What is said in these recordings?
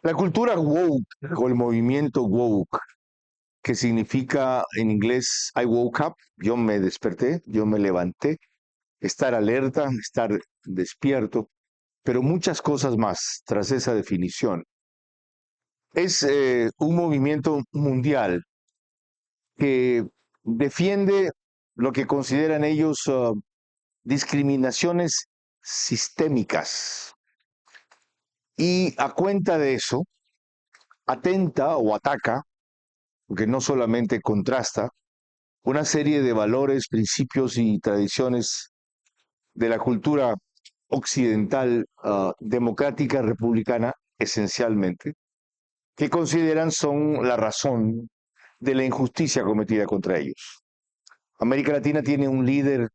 La cultura woke o el movimiento woke, que significa en inglés I woke up, yo me desperté, yo me levanté, estar alerta, estar despierto, pero muchas cosas más tras esa definición. Es un movimiento mundial que defiende lo que consideran ellos discriminaciones sistémicas y a cuenta de eso atenta o ataca, porque no solamente contrasta, una serie de valores, principios y tradiciones de la cultura occidental, democrática, republicana, esencialmente, que consideran son la razón de la injusticia cometida contra ellos. América Latina tiene un líder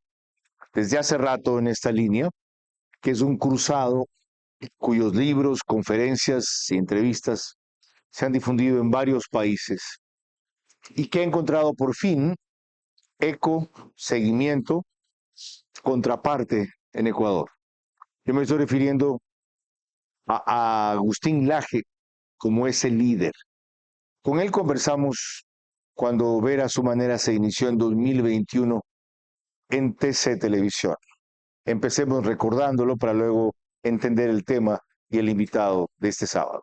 desde hace rato en esta línea, que es un cruzado cuyos libros, conferencias y entrevistas se han difundido en varios países y que ha encontrado por fin eco, seguimiento, contraparte en Ecuador. Yo me estoy refiriendo a Agustín Laje como ese líder. Con él conversamos cuando Ver a su manera se inició en 2021 en TC Televisión. Empecemos recordándolo para luego entender el tema y el invitado de este sábado.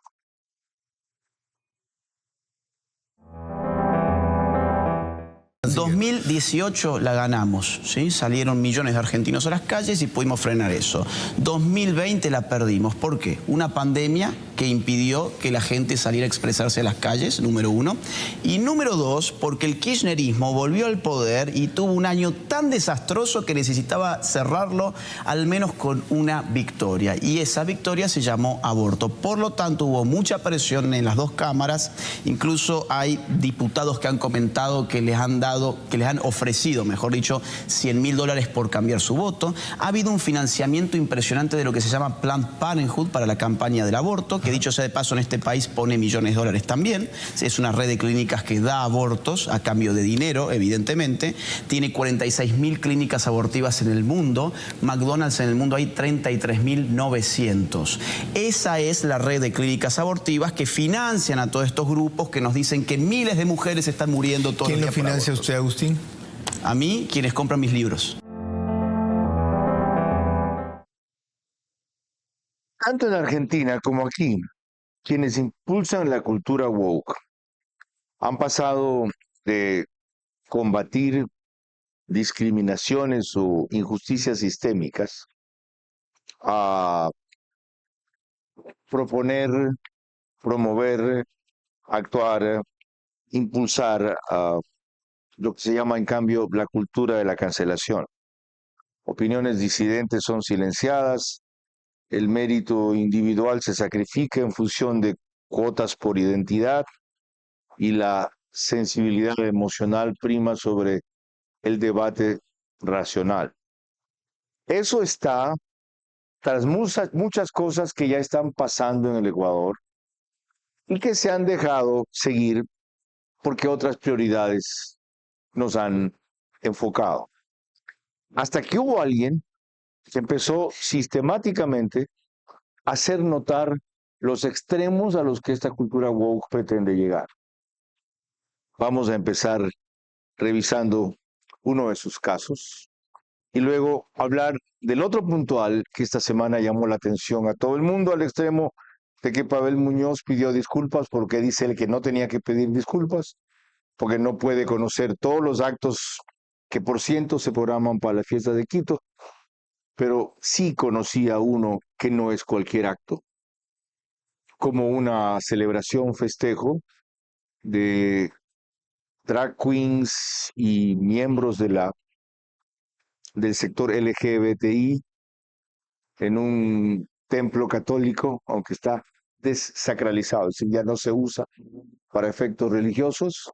2018 la ganamos, ¿sí? Salieron millones de argentinos a las calles y pudimos frenar eso. 2020 la perdimos. ¿Por qué? Una pandemia que impidió que la gente saliera a expresarse a las calles, número uno. Y número dos, porque el kirchnerismo volvió al poder y tuvo un año tan desastroso que necesitaba cerrarlo al menos con una victoria. Y esa victoria se llamó aborto. Por lo tanto, hubo mucha presión en las dos cámaras. Incluso hay diputados que han comentado que les han ofrecido, mejor dicho, $100.000 por cambiar su voto. Ha habido un financiamiento impresionante de lo que se llama Planned Parenthood para la campaña del aborto, que dicho sea de paso en este país pone millones de dólares también. Es una red de clínicas que da abortos a cambio de dinero, evidentemente. Tiene 46.000 clínicas abortivas en el mundo. McDonald's en el mundo hay 33.900. Esa es la red de clínicas abortivas que financian a todos estos grupos que nos dicen que miles de mujeres están muriendo todos los días. ¿Quién lo financia usted, Agustín? A mí, quienes compran mis libros. Tanto en Argentina como aquí, quienes impulsan la cultura woke han pasado de combatir discriminaciones o injusticias sistémicas a proponer, promover, actuar, impulsar lo que se llama en cambio la cultura de la cancelación. Opiniones disidentes son silenciadas, el mérito individual se sacrifica en función de cuotas por identidad y la sensibilidad emocional prima sobre el debate racional. Eso está tras muchas cosas que ya están pasando en el Ecuador y que se han dejado seguir porque otras prioridades nos han enfocado. Hasta que hubo alguien que empezó sistemáticamente a hacer notar los extremos a los que esta cultura woke pretende llegar. Vamos a empezar revisando uno de sus casos y luego hablar del otro puntual que esta semana llamó la atención a todo el mundo al extremo de que Pavel Muñoz pidió disculpas porque dice él que no tenía que pedir disculpas, porque no puede conocer todos los actos que por ciento se programan para la fiesta de Quito, pero sí conocía uno que no es cualquier acto, como una celebración, festejo de drag queens y miembros del sector LGBTI en un templo católico, aunque está desacralizado, es decir, ya no se usa para efectos religiosos,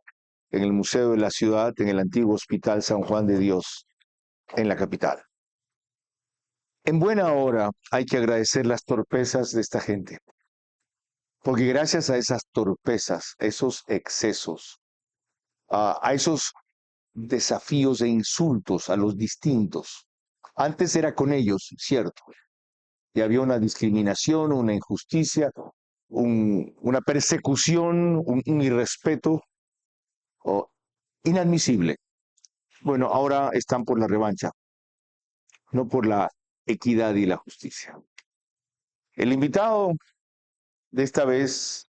en el Museo de la Ciudad, en el antiguo Hospital San Juan de Dios, en la capital. En buena hora hay que agradecer las torpezas de esta gente, porque gracias a esas torpezas, a esos excesos, a esos desafíos e insultos a los distintos, antes era con ellos, cierto, y había una discriminación, una injusticia, una persecución, un irrespeto inadmisible. Bueno, ahora están por la revancha, no por la equidad y la justicia. El invitado de esta vez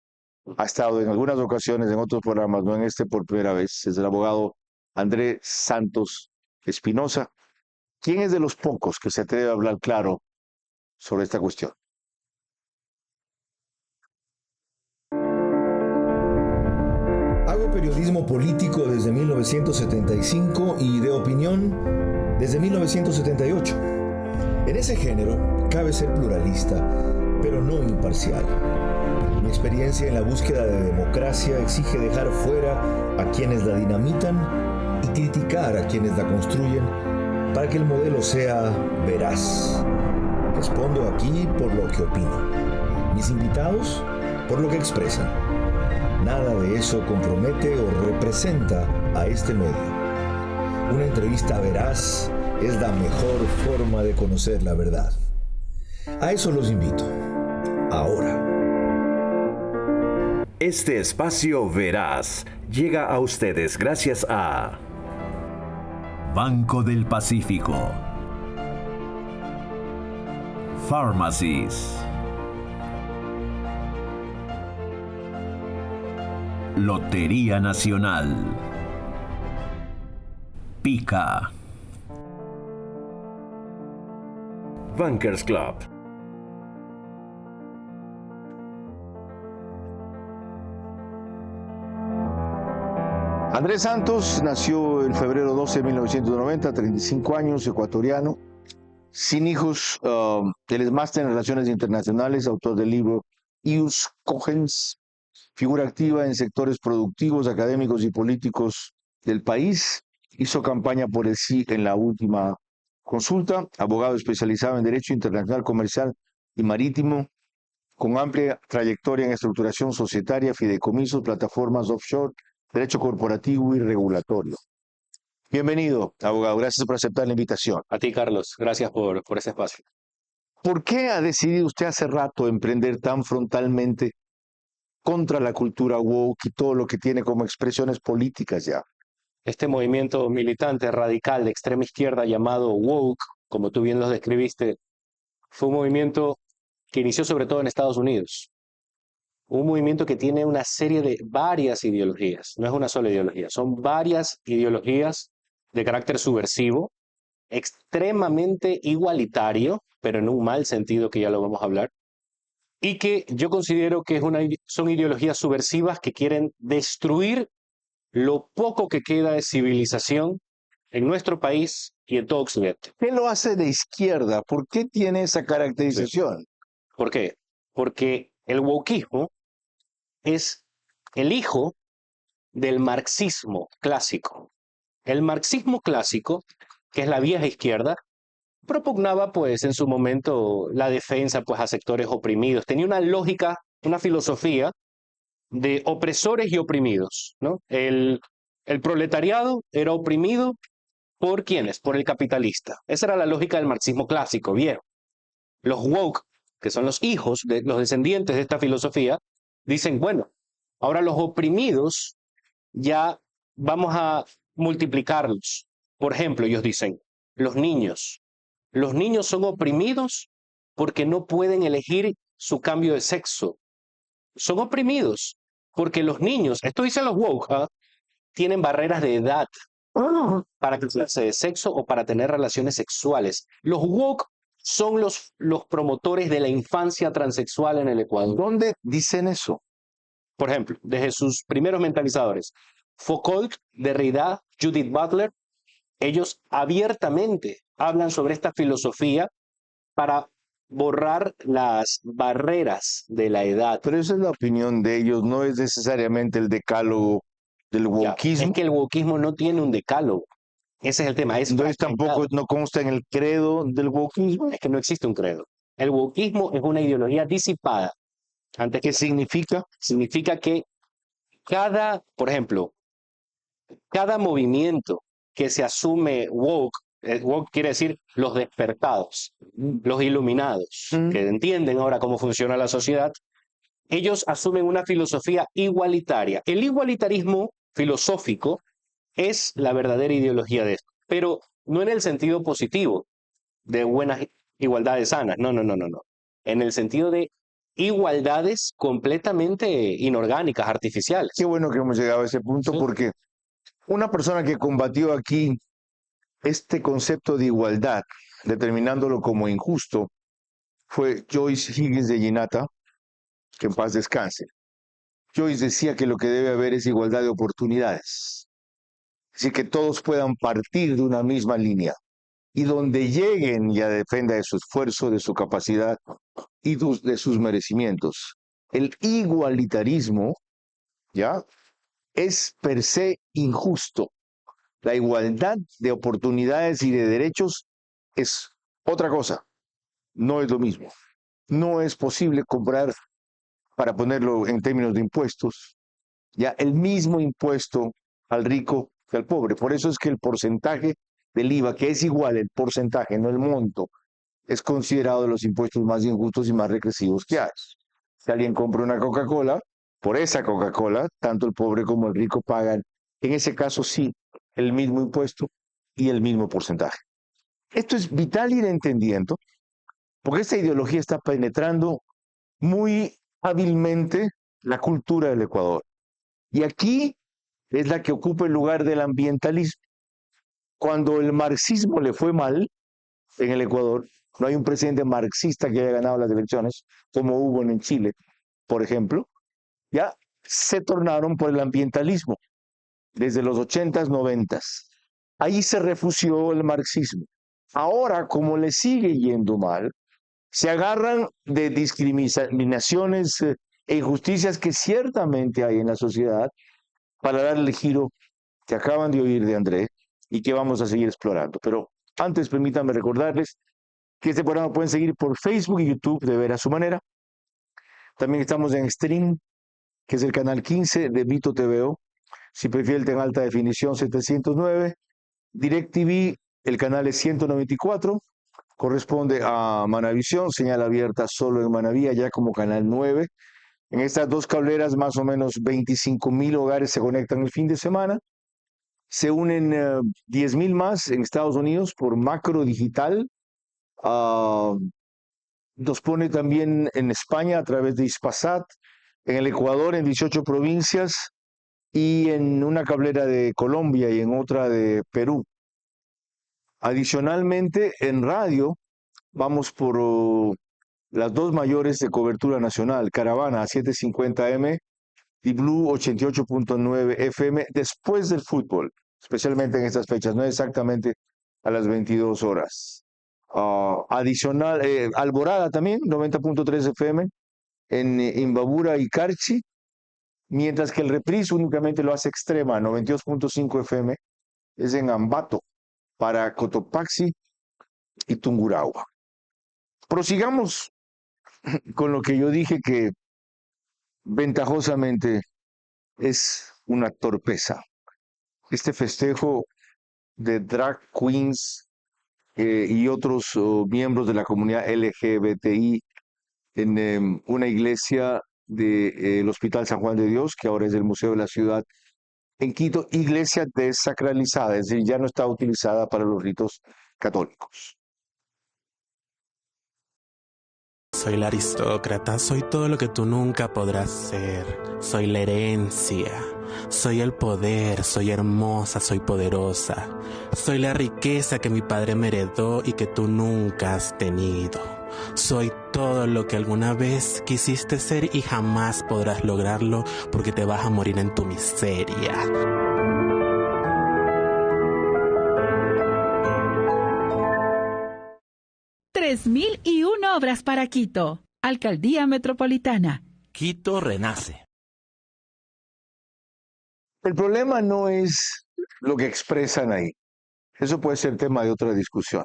ha estado en algunas ocasiones en otros programas, no en este por primera vez, es el abogado Andrés Santos Espinosa, quien es de los pocos que se atreve a hablar claro sobre esta cuestión. Hago periodismo político desde 1975 y de opinión desde 1978. En ese género cabe ser pluralista, pero no imparcial. Mi experiencia en la búsqueda de democracia exige dejar fuera a quienes la dinamitan y criticar a quienes la construyen para que el modelo sea veraz. Respondo aquí por lo que opino. Mis invitados por lo que expresan. Nada de eso compromete o representa a este medio. Una entrevista veraz es la mejor forma de conocer la verdad. A eso los invito. Ahora. Este espacio veraz llega a ustedes gracias a Banco del Pacífico, Pharmacies, Lotería Nacional, Pica, Bankers Club. Andrés Santos nació en febrero 12 de 1990, 35 años, ecuatoriano, sin hijos. Él es máster en Relaciones Internacionales, autor del libro Ius Cogens, figura activa en sectores productivos, académicos y políticos del país. Hizo campaña por el sí en la última consulta, abogado especializado en Derecho Internacional, Comercial y Marítimo, con amplia trayectoria en estructuración societaria, fideicomisos, plataformas offshore, derecho corporativo y regulatorio. Bienvenido, abogado. Gracias por aceptar la invitación. A ti, Carlos. Gracias por ese espacio. ¿Por qué ha decidido usted hace rato emprender tan frontalmente contra la cultura woke y todo lo que tiene como expresiones políticas ya? Este movimiento militante radical de extrema izquierda llamado woke, como tú bien lo describiste, fue un movimiento que inició sobre todo en Estados Unidos. Un movimiento que tiene una serie de varias ideologías, no es una sola ideología, son varias ideologías de carácter subversivo, extremadamente igualitario, pero en un mal sentido que ya lo vamos a hablar, y que yo considero que son ideologías subversivas que quieren destruir lo poco que queda de civilización en nuestro país y en todo Occidente. ¿Qué lo hace de izquierda? ¿Por qué tiene esa caracterización? Sí. ¿Por qué? Porque el wokismo es el hijo del marxismo clásico. El marxismo clásico, que es la vieja izquierda, propugnaba pues en su momento la defensa pues a sectores oprimidos. Tenía una lógica, una filosofía de opresores y oprimidos, ¿no? El proletariado era oprimido ¿por quiénes? Por el capitalista. Esa era la lógica del marxismo clásico, viejo. Los woke, que son los hijos de los descendientes de esta filosofía, dicen, bueno, ahora los oprimidos ya vamos a multiplicarlos. Por ejemplo, ellos dicen, los niños. Los niños son oprimidos porque no pueden elegir su cambio de sexo. Son oprimidos porque los niños, esto dicen los woke, tienen barreras de edad para cambiarse de sexo o para tener relaciones sexuales. Los woke son los promotores de la infancia transexual en el Ecuador. ¿Dónde dicen eso? Por ejemplo, desde sus primeros mentalizadores, Foucault, Derrida, Judith Butler, ellos abiertamente hablan sobre esta filosofía para borrar las barreras de la edad. Pero esa es la opinión de ellos, no es necesariamente el decálogo del wokismo. Es que el wokismo no tiene un decálogo. Ese es el tema. Entonces tampoco no consta en el credo del wokismo. Es que no existe un credo. El wokismo es una ideología disipada. ¿Qué significa? Significa que por ejemplo, cada movimiento que se asume woke, woke quiere decir los despertados, los iluminados, que entienden ahora cómo funciona la sociedad, ellos asumen una filosofía igualitaria. El igualitarismo filosófico es la verdadera ideología de esto, pero no en el sentido positivo de buenas igualdades sanas, no, no, no, no, no. En el sentido de igualdades completamente inorgánicas, artificiales. Qué bueno que hemos llegado a ese punto, Sí. porque una persona que combatió aquí este concepto de igualdad, determinándolo como injusto, fue Joyce Higgins de Ginata, que en paz descanse. Joyce decía que lo que debe haber es igualdad de oportunidades, así que todos puedan partir de una misma línea y donde lleguen ya dependa de su esfuerzo, de su capacidad y de sus merecimientos. El igualitarismo, ¿ya?, es per se injusto. La igualdad de oportunidades y de derechos es otra cosa, no es lo mismo. No es posible comprar, para ponerlo en términos de impuestos, ya el mismo impuesto al rico que al pobre. Por eso es que el porcentaje del IVA, que es igual el porcentaje, no el monto, es considerado de los impuestos más injustos y más regresivos que hay. Si alguien compra una Coca-Cola, por esa Coca-Cola, tanto el pobre como el rico pagan, en ese caso sí, el mismo impuesto y el mismo porcentaje. Esto es vital ir entendiendo, porque esta ideología está penetrando muy hábilmente la cultura del Ecuador. Y aquí es la que ocupa el lugar del ambientalismo. Cuando el marxismo le fue mal en el Ecuador, no hay un presidente marxista que haya ganado las elecciones, como hubo en Chile, por ejemplo, ya se tornaron por el ambientalismo desde los 80s, 90s. Ahí se refugió el marxismo. Ahora, como le sigue yendo mal, se agarran de discriminaciones e injusticias que ciertamente hay en la sociedad para darle el giro que acaban de oír de André y que vamos a seguir explorando. Pero antes permítanme recordarles que este programa pueden seguir por Facebook y YouTube de Ver a su Manera. También estamos en Stream, que es el canal 15 de Vito TVO. Si prefieren en alta definición 709. DirecTV, el canal es 194. Corresponde a Manavisión, señal abierta solo en Manaví, ya como canal 9. En estas dos cableras, más o menos 25,000 hogares se conectan el fin de semana. Se unen 10,000 más en Estados Unidos por Macro Digital. Nos pone también en España a través de Hispasat, en el Ecuador en 18 provincias y en una cablera de Colombia y en otra de Perú. Adicionalmente, en radio vamos por las dos mayores de cobertura nacional, Caravana 750M y Blue 88.9 FM, después del fútbol, especialmente en estas fechas, no exactamente a las 22 horas. Adicional, Alborada también, 90.3 FM, en Imbabura y Carchi, mientras que el reprise únicamente lo hace Extrema, 92.5 FM, es en Ambato, para Cotopaxi y Tungurahua. Prosigamos con lo que yo dije que ventajosamente es una torpeza. Este festejo de drag queens y otros miembros de la comunidad LGBTI en una iglesia del Hospital San Juan de Dios, que ahora es el Museo de la Ciudad, en Quito, iglesia desacralizada, es decir, ya no está utilizada para los ritos católicos. Soy la aristócrata, soy todo lo que tú nunca podrás ser. Soy la herencia, soy el poder, soy hermosa, soy poderosa. Soy la riqueza que mi padre me heredó y que tú nunca has tenido. Soy todo lo que alguna vez quisiste ser y jamás podrás lograrlo porque te vas a morir en tu miseria. Mil y una obras para Quito. Alcaldía Metropolitana. Quito renace. El problema no es lo que expresan ahí, eso puede ser tema de otra discusión,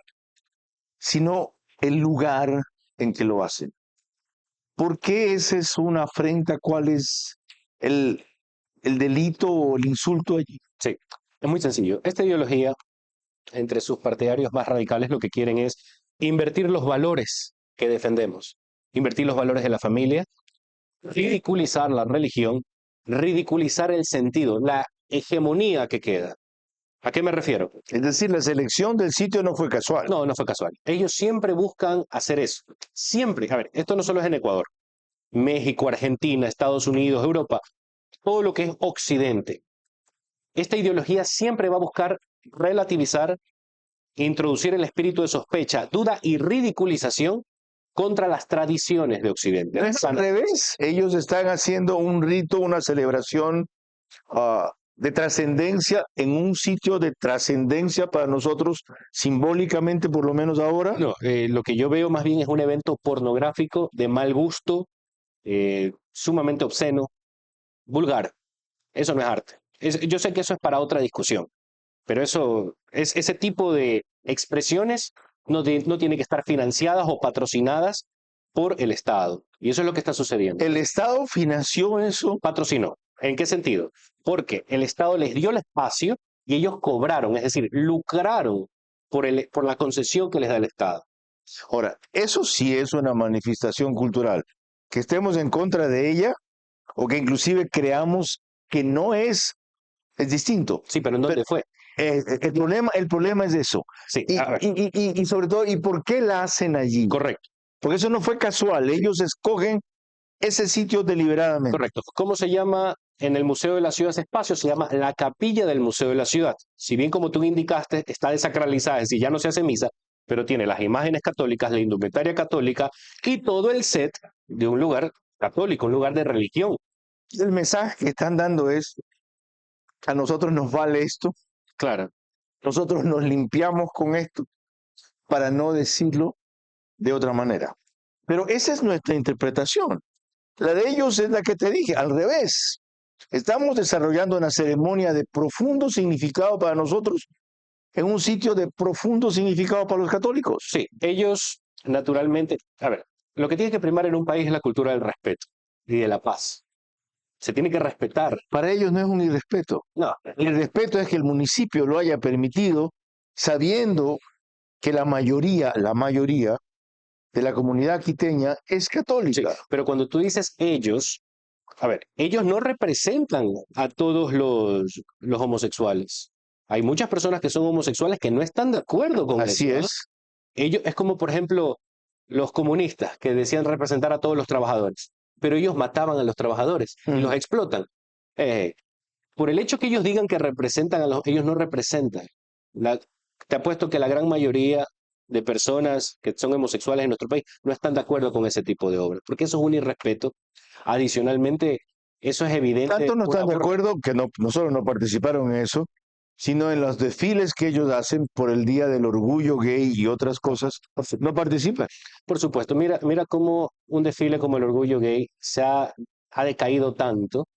sino el lugar en que lo hacen. ¿Por qué esa es una afrenta? ¿Cuál es el delito o el insulto allí? Sí, es muy sencillo. Esta ideología, entre sus partidarios más radicales, lo que quieren es invertir los valores que defendemos, invertir los valores de la familia, ridiculizar la religión, ridiculizar el sentido, la hegemonía que queda. ¿A qué me refiero? Es decir, la selección del sitio no fue casual. No, no fue casual. Ellos siempre buscan hacer eso. Siempre. A ver, esto no solo es en Ecuador. México, Argentina, Estados Unidos, Europa, todo lo que es Occidente. Esta ideología siempre va a buscar relativizar, introducir el espíritu de sospecha, duda y ridiculización contra las tradiciones de Occidente. Es al revés. Ellos están haciendo un rito, una celebración de trascendencia en un sitio de trascendencia para nosotros, simbólicamente por lo menos ahora. No, lo que yo veo más bien es un evento pornográfico de mal gusto, sumamente obsceno, vulgar. Eso no es arte. Yo sé que eso es para otra discusión, pero ese tipo de expresiones no tiene que estar financiadas o patrocinadas por el Estado. Y eso es lo que está sucediendo. El Estado financió eso. Patrocinó. ¿En qué sentido? Porque el Estado les dio el espacio y ellos cobraron, es decir, lucraron por la concesión que les da el Estado. Ahora, eso sí es una manifestación cultural. Que estemos en contra de ella o que inclusive creamos que no es distinto. Sí, pero ¿en dónde fue? El problema es eso. Sí, Y sobre todo, ¿y por qué la hacen allí? correcto. Porque eso no fue casual. Ellos escogen ese sitio deliberadamente. Correcto. ¿Cómo se llama en el Museo de la Ciudad ese espacio? Se llama la Capilla del Museo de la Ciudad. Si bien, como tú indicaste, está desacralizada, es decir, ya no se hace misa, pero tiene las imágenes católicas, la indumentaria católica y todo el set de un lugar católico, un lugar de religión. El mensaje que están dando es, a nosotros nos vale esto, Claro. nosotros nos limpiamos con esto, para no decirlo de otra manera. Pero esa es nuestra interpretación. La de ellos es la que te dije, al revés. Estamos desarrollando una ceremonia de profundo significado para nosotros en un sitio de profundo significado para los católicos. Sí, ellos naturalmente, a ver, lo que tiene que primar en un país es la cultura del respeto y de la paz. Se tiene que respetar. Para ellos no es un irrespeto. No, El respeto es que el municipio lo haya permitido sabiendo que la mayoría de la comunidad quiteña es sí, católica. pero cuando tú dices ellos, a ver, ellos no representan a todos los homosexuales. Hay muchas personas que son homosexuales que no están de acuerdo con Así eso, ¿no? es. Ellos, es como, por ejemplo, los comunistas que decían representar a todos los trabajadores, pero ellos mataban a los trabajadores y los explotan. Por el hecho que ellos digan que representan ellos no representan. Te apuesto que la gran mayoría de personas que son homosexuales en nuestro país no están de acuerdo con ese tipo de obras, porque eso es un irrespeto. Adicionalmente, eso es evidente. Tanto no están de acuerdo que no solo no participaron en eso, sino en los desfiles que ellos hacen por el Día del Orgullo Gay y otras cosas, no participan. Por supuesto, mira cómo un desfile como el Orgullo Gay ha decaído tanto,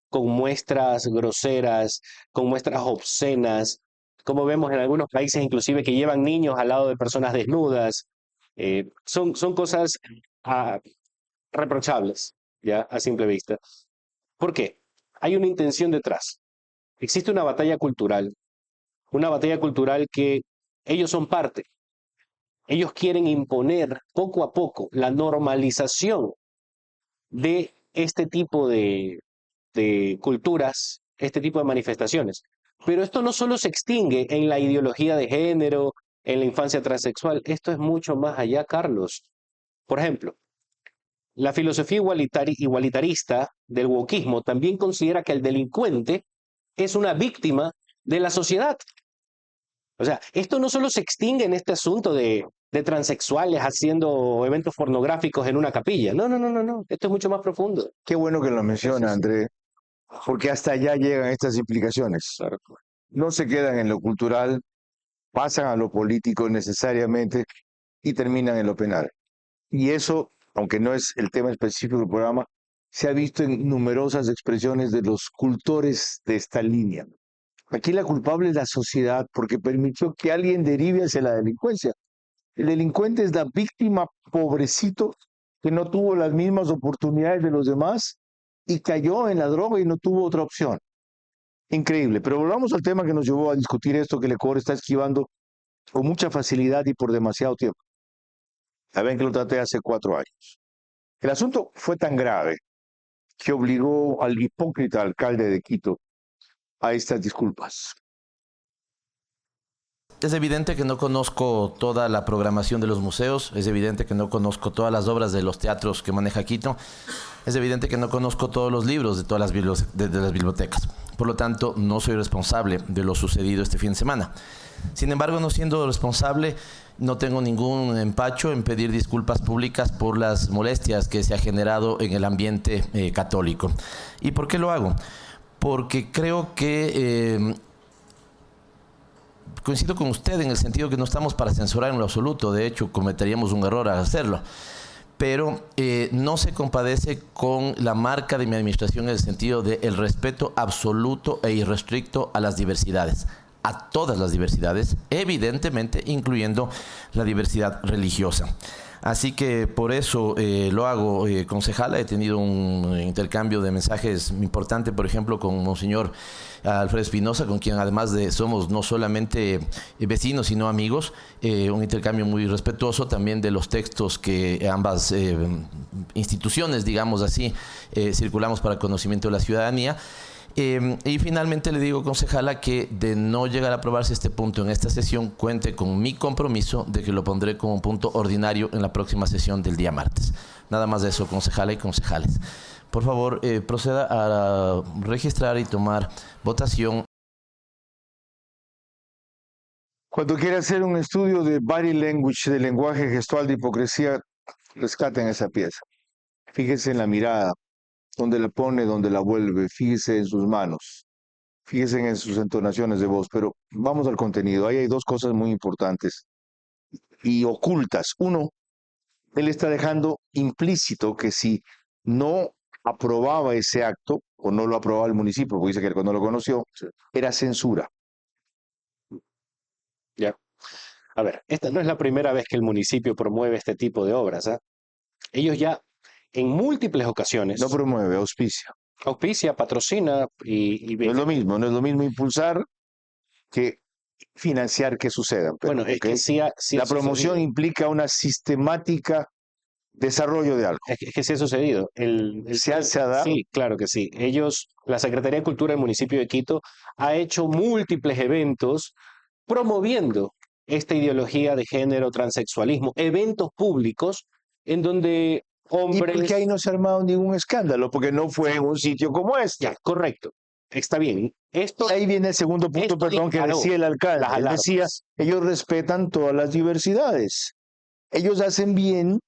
con muestras groseras, con muestras obscenas, como vemos en algunos países inclusive que llevan niños al lado de personas desnudas. Son cosas reprochables, ya a simple vista. ¿Por qué? Hay una intención detrás. Existe una batalla cultural que ellos son parte. Ellos quieren imponer poco a poco la normalización de este tipo de culturas, este tipo de manifestaciones. Pero esto no solo se extingue en la ideología de género, en la infancia transexual, esto es mucho más allá, Carlos. Por ejemplo, la filosofía igualitarista del wokismo también considera que el delincuente es una víctima de la sociedad. O sea, esto no solo se extingue en este asunto de transexuales haciendo eventos pornográficos en una capilla. No. Esto es mucho más profundo. Qué bueno que lo menciona, André, porque hasta allá llegan estas implicaciones. Claro. No se quedan en lo cultural, pasan a lo político necesariamente y terminan en lo penal. Y eso, aunque no es el tema específico del programa, se ha visto en numerosas expresiones de los cultores de esta línea. Aquí la culpable es la sociedad porque permitió que alguien derive hacia la delincuencia. El delincuente es la víctima pobrecito que no tuvo las mismas oportunidades de los demás y cayó en la droga y no tuvo otra opción. Increíble, pero volvamos al tema que nos llevó a discutir esto que el Ecuador está esquivando con mucha facilidad y por demasiado tiempo. Saben que lo traté hace 4 años. El asunto fue tan grave que obligó al hipócrita alcalde de Quito a estas disculpas? Es evidente que no conozco toda la programación de los museos, es evidente que no conozco todas las obras de los teatros que maneja Quito, es evidente que no conozco todos los libros de todas las bibliotecas. Por lo tanto, no soy responsable de lo sucedido este fin de semana. Sin embargo, no siendo responsable, no tengo ningún empacho en pedir disculpas públicas por las molestias que se ha generado en el ambiente católico. ¿Y por qué lo hago? Porque creo que coincido con usted en el sentido que no estamos para censurar en lo absoluto, de hecho cometeríamos un error al hacerlo, pero no se compadece con la marca de mi administración en el sentido del respeto absoluto e irrestricto a las diversidades, a todas las diversidades, evidentemente incluyendo la diversidad religiosa. Así que por eso lo hago, concejala. He tenido un intercambio de mensajes importante, por ejemplo, con Monseñor Alfredo Espinosa, con quien además de somos no solamente vecinos, sino amigos, un intercambio muy respetuoso también de los textos que ambas instituciones, digamos así, circulamos para conocimiento de la ciudadanía. Y finalmente le digo, concejala, que de no llegar a aprobarse este punto en esta sesión, cuente con mi compromiso de que lo pondré como un punto ordinario en la próxima sesión del día martes. Nada más de eso, concejala y concejales. Por favor, proceda a registrar y tomar votación. Cuando quiera hacer un estudio de body language, de lenguaje gestual de hipocresía, rescaten esa pieza. Fíjese en la mirada, donde la pone, donde la vuelve, fíjese en sus manos, fíjese en sus entonaciones de voz, pero vamos al contenido. Ahí hay dos cosas muy importantes y ocultas. Uno, él está dejando implícito que si no aprobaba ese acto, o no lo aprobaba el municipio, porque dice que cuando lo conoció, era censura. Ya. A ver, esta no es la primera vez que el municipio promueve este tipo de obras, ¿ah? Ellos ya en múltiples ocasiones No promueve, auspicia. auspicia, patrocina y No es lo mismo, no es lo mismo impulsar que financiar que sucedan. Pero, bueno, es que ¿ok? sí La ha promoción sucedido. implica una sistemática desarrollo de algo. Es que sí ha sucedido. ¿Se ha dado? Sí, claro que sí. Ellos, la Secretaría de Cultura del municipio de Quito, ha hecho múltiples eventos promoviendo esta ideología de género, transexualismo, eventos públicos en donde ¿Y hombres... por qué ahí no se ha armado ningún escándalo? Porque no fue en un sitio como este. Ya, correcto. Está bien. Esto Ahí viene el segundo punto, esto perdón, que disparó decía el alcalde. las Él decía, alarmas. ellos respetan todas las diversidades. Ellos hacen bien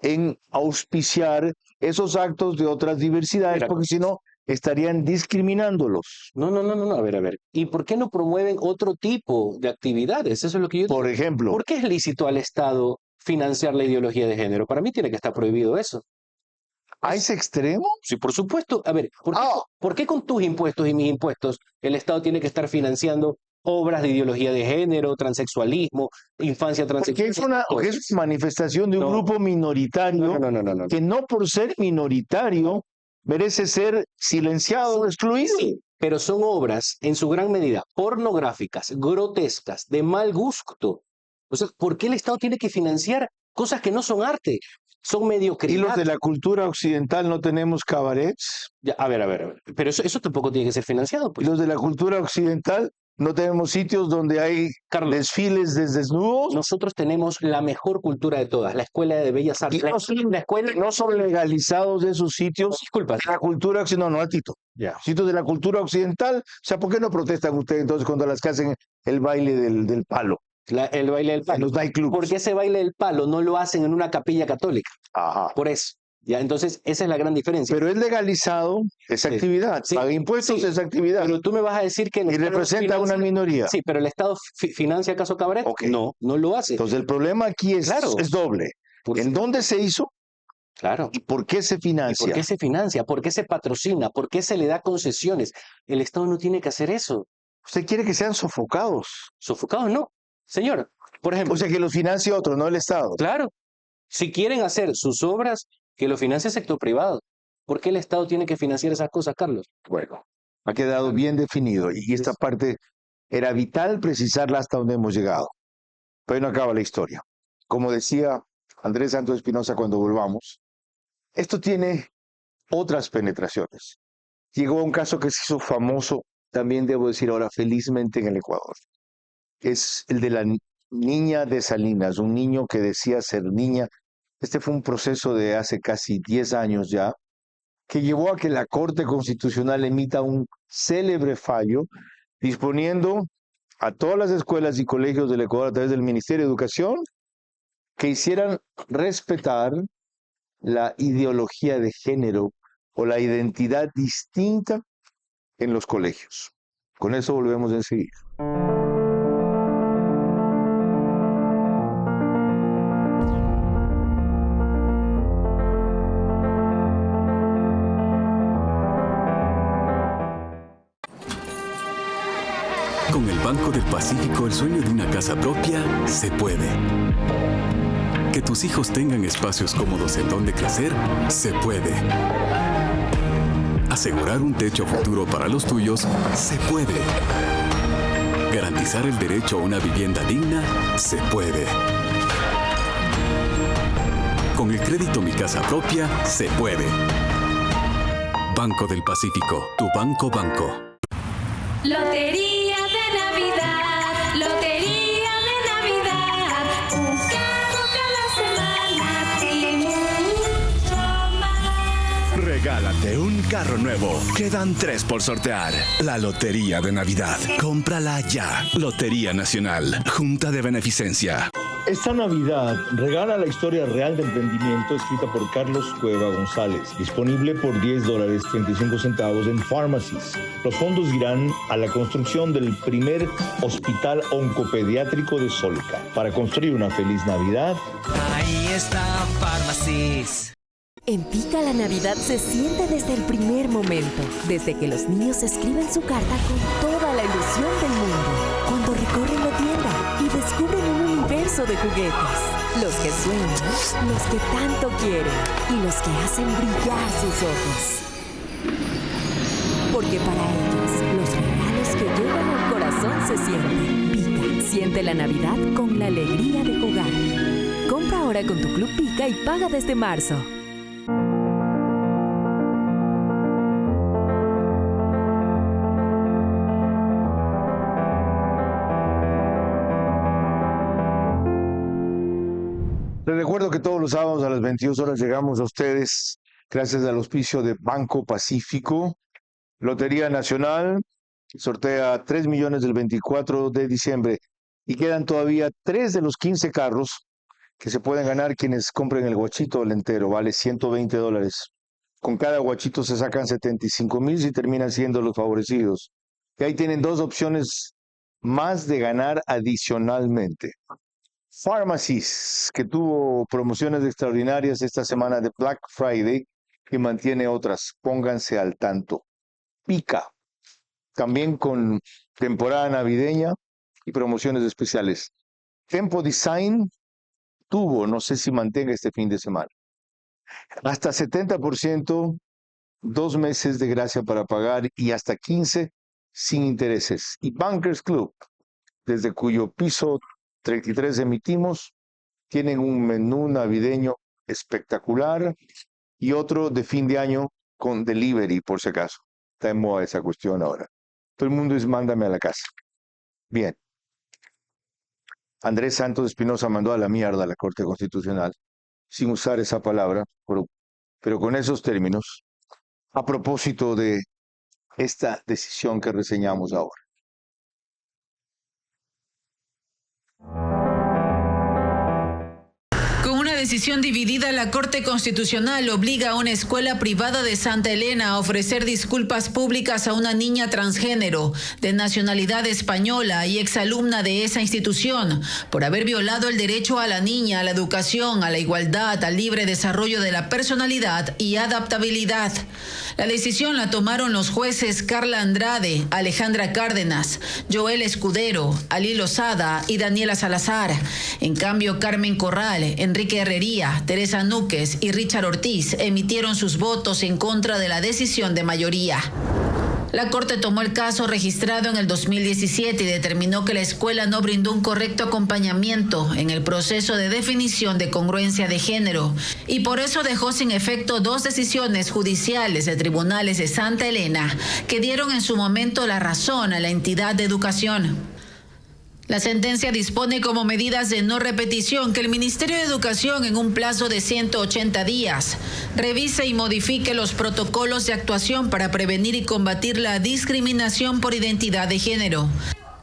en auspiciar esos actos de otras diversidades, Mira, porque si no, estarían discriminándolos. No, a ver. ¿Y por qué no promueven otro tipo de actividades? Eso es lo que yo Por digo. ejemplo, ¿Por qué es lícito al Estado financiar la ideología de género? Para mí tiene que estar prohibido eso. ¿a ese extremo? Sí, por supuesto. A ver, ¿por qué con tus impuestos y mis impuestos el Estado tiene que estar financiando obras de ideología de género, transexualismo, infancia Porque transexual? es una manifestación de un No. grupo minoritario No. que no por ser minoritario merece ser silenciado, excluido. Sí, pero son obras en su gran medida pornográficas, grotescas, de mal gusto. O sea, ¿por qué el Estado tiene que financiar cosas que no son arte? Son Y mediocridad. los de la cultura occidental no tenemos cabarets. Ya, a ver. Pero eso tampoco tiene que ser financiado, Y pues. los de la cultura occidental no tenemos sitios donde hay Carlos, desfiles de desnudos. nosotros tenemos la mejor cultura de todas, la Escuela de Bellas Y Artes. no son, La escuela, no son legalizados esos sitios. disculpa. La cultura occidental, no, Tito. Ya. Sitios de la cultura occidental. O sea, ¿por qué no protestan ustedes entonces cuando las que hacen el baile del palo El baile del en palo. los nightclubs? Porque ese baile del palo no lo hacen en una capilla católica. Ajá. Por eso. Ya, entonces, esa es la gran diferencia. Pero es legalizado esa Sí. actividad. Sí. Paga impuestos Sí. esa actividad. Pero tú me vas a decir que el Y Estado representa a una financia- minoría. Sí, pero el Estado financia acaso cabaret. Ok. No lo hace. Entonces el problema aquí Claro. es doble. Por- ¿En dónde se hizo Claro. y por qué se ¿Y financia? por qué se financia? ¿Por qué se patrocina? ¿Por qué se le da concesiones? El Estado no tiene que hacer eso. Usted quiere que sean sofocados. Sofocados no. Señor, por ejemplo, O sea, que los financie otro, no el Estado. claro, si quieren hacer sus obras, que lo financie el sector privado. ¿Por qué el Estado tiene que financiar esas cosas, Carlos? Bueno, ha quedado bien definido y esta parte era vital precisarla hasta donde hemos llegado. Pero ahí no acaba la historia. Como decía Andrés Santos Espinosa cuando volvamos, esto tiene otras penetraciones. Llegó a un caso que se hizo famoso, también debo decir ahora, felizmente en el Ecuador. Es el de la niña de Salinas, un niño que decía ser niña. Este fue un proceso de hace casi 10 años ya, que llevó a que la Corte Constitucional emita un célebre fallo disponiendo a todas las escuelas y colegios del Ecuador a través del Ministerio de Educación que hicieran respetar la ideología de género o la identidad distinta en los colegios. Con eso volvemos enseguida. Con el Banco del Pacífico, el sueño de una casa propia se puede. Que tus hijos tengan espacios cómodos en donde crecer, se puede. Asegurar un techo futuro para los tuyos, se puede. Garantizar el derecho a una vivienda digna, se puede. Con el crédito Mi Casa Propia, se puede. Banco del Pacífico, tu banco. Lotería de Navidad, Lotería de Navidad, un carro cada semana y mucho más. Regálate un carro nuevo. Quedan 3 por sortear. La Lotería de Navidad. Cómprala ya. Lotería Nacional. Junta de Beneficencia. Esta Navidad regala la historia real de emprendimiento escrita por Carlos Cueva González, disponible por $10.35 en Pharmacies. Los fondos irán a la construcción del primer hospital oncopediátrico de Solca. Para construir una feliz Navidad, ahí está Pharmacies. En Pica la Navidad se siente desde el primer momento, desde que los niños escriben su carta con toda la ilusión del mundo, cuando recorren la tienda y descubren un universo de juguetes, los que sueñan, los que tanto quieren y los que hacen brillar sus ojos. Porque para ellos, los regalos que llegan al corazón se sienten. Pica, siente la Navidad con la alegría de jugar. Compra ahora con tu Club Pica y paga desde marzo. Les recuerdo que todos los sábados a las 22 horas llegamos a ustedes gracias al auspicio de Banco Pacífico. Lotería Nacional sortea 3 millones del 24 de diciembre y quedan todavía 3 de los 15 carros que se pueden ganar quienes compren el guachito del entero. Vale $120. Con cada guachito se sacan 75,000 si terminan siendo los favorecidos. Y ahí tienen 2 opciones más de ganar adicionalmente. Pharmacies, que tuvo promociones extraordinarias esta semana de Black Friday y mantiene otras. Pónganse al tanto. Pica, también con temporada navideña y promociones especiales. Tempo Design tuvo, no sé si mantenga este fin de semana, hasta 70%, 2 meses de gracia para pagar y hasta 15 sin intereses. Y Bankers Club, desde cuyo piso 33 emitimos, tienen un menú navideño espectacular y otro de fin de año con delivery, por si acaso. Está en moda esa cuestión ahora. Todo el mundo es mándame a la casa. Bien. Andrés Santos Espinosa mandó a la mierda a la Corte Constitucional, sin usar esa palabra, pero con esos términos, a propósito de esta decisión que reseñamos ahora. Decisión dividida, la Corte Constitucional obliga a una escuela privada de Santa Elena a ofrecer disculpas públicas a una niña transgénero de nacionalidad española y exalumna de esa institución por haber violado el derecho a la niña, a la educación, a la igualdad, al libre desarrollo de la personalidad y adaptabilidad. La decisión la tomaron los jueces Carla Andrade, Alejandra Cárdenas, Joel Escudero, Ali Lozada y Daniela Salazar. En cambio, Carmen Corral, Enrique Herrería, Teresa Núquez y Richard Ortiz emitieron sus votos en contra de la decisión de mayoría. La Corte tomó el caso registrado en el 2017 y determinó que la escuela no brindó un correcto acompañamiento en el proceso de definición de congruencia de género y por eso dejó sin efecto 2 decisiones judiciales de tribunales de Santa Elena que dieron en su momento la razón a la entidad de educación. La sentencia dispone como medidas de no repetición que el Ministerio de Educación en un plazo de 180 días revise y modifique los protocolos de actuación para prevenir y combatir la discriminación por identidad de género.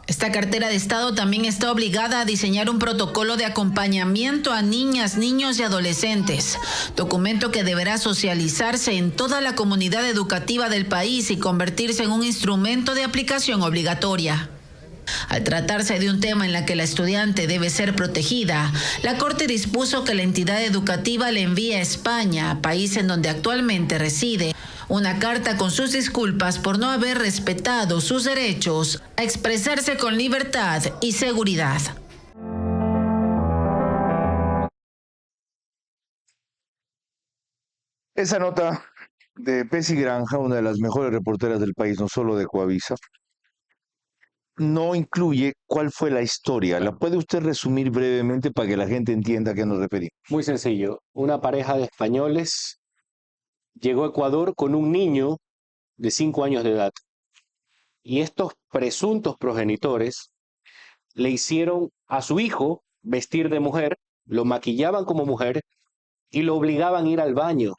Esta cartera de Estado también está obligada a diseñar un protocolo de acompañamiento a niñas, niños y adolescentes, documento que deberá socializarse en toda la comunidad educativa del país y convertirse en un instrumento de aplicación obligatoria. Al tratarse de un tema en el que la estudiante debe ser protegida, la Corte dispuso que la entidad educativa le envíe a España, país en donde actualmente reside, una carta con sus disculpas por no haber respetado sus derechos a expresarse con libertad y seguridad. Esa nota de Pessy Granja, una de las mejores reporteras del país, no solo de Coavisa, no incluye cuál fue la historia. ¿La puede usted resumir brevemente para que la gente entienda a qué nos referimos? Muy sencillo. Una pareja de españoles llegó a Ecuador con un niño de 5 años de edad. Y estos presuntos progenitores le hicieron a su hijo vestir de mujer, lo maquillaban como mujer y lo obligaban a ir al baño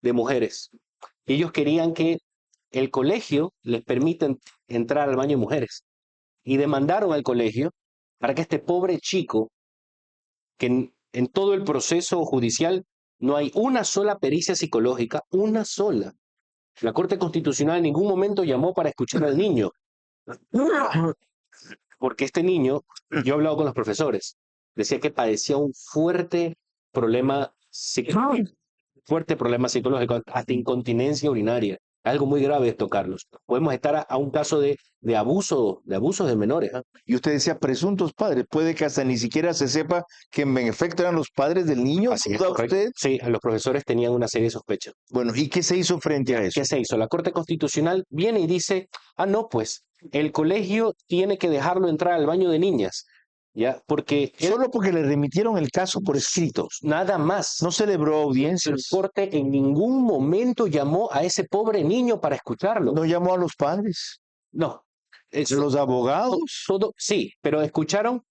de mujeres. Ellos querían que el colegio les permita entrar al baño de mujeres. Y demandaron al colegio para que este pobre chico, que en todo el proceso judicial no hay una sola pericia psicológica, una sola. La Corte Constitucional en ningún momento llamó para escuchar al niño. Porque este niño, yo he hablado con los profesores, decía que padecía un fuerte problema psicológico, hasta incontinencia urinaria. Algo muy grave esto, Carlos. Podemos estar a un caso de abusos de menores. ¿Eh? Y usted decía presuntos padres. Puede que hasta ni siquiera se sepa que en efecto eran los padres del niño. Así es, usted? Sí, los profesores tenían una serie de sospechas. Bueno, ¿y qué se hizo frente a eso? ¿Qué se hizo? La Corte Constitucional viene y dice, no, pues, el colegio tiene que dejarlo entrar al baño de niñas. ¿Ya? Solo porque le remitieron el caso por escrito. Nada más. No celebró audiencias. El Corte en ningún momento llamó a ese pobre niño para escucharlo. No llamó a los padres. No. Los abogados. Sí, pero escucharon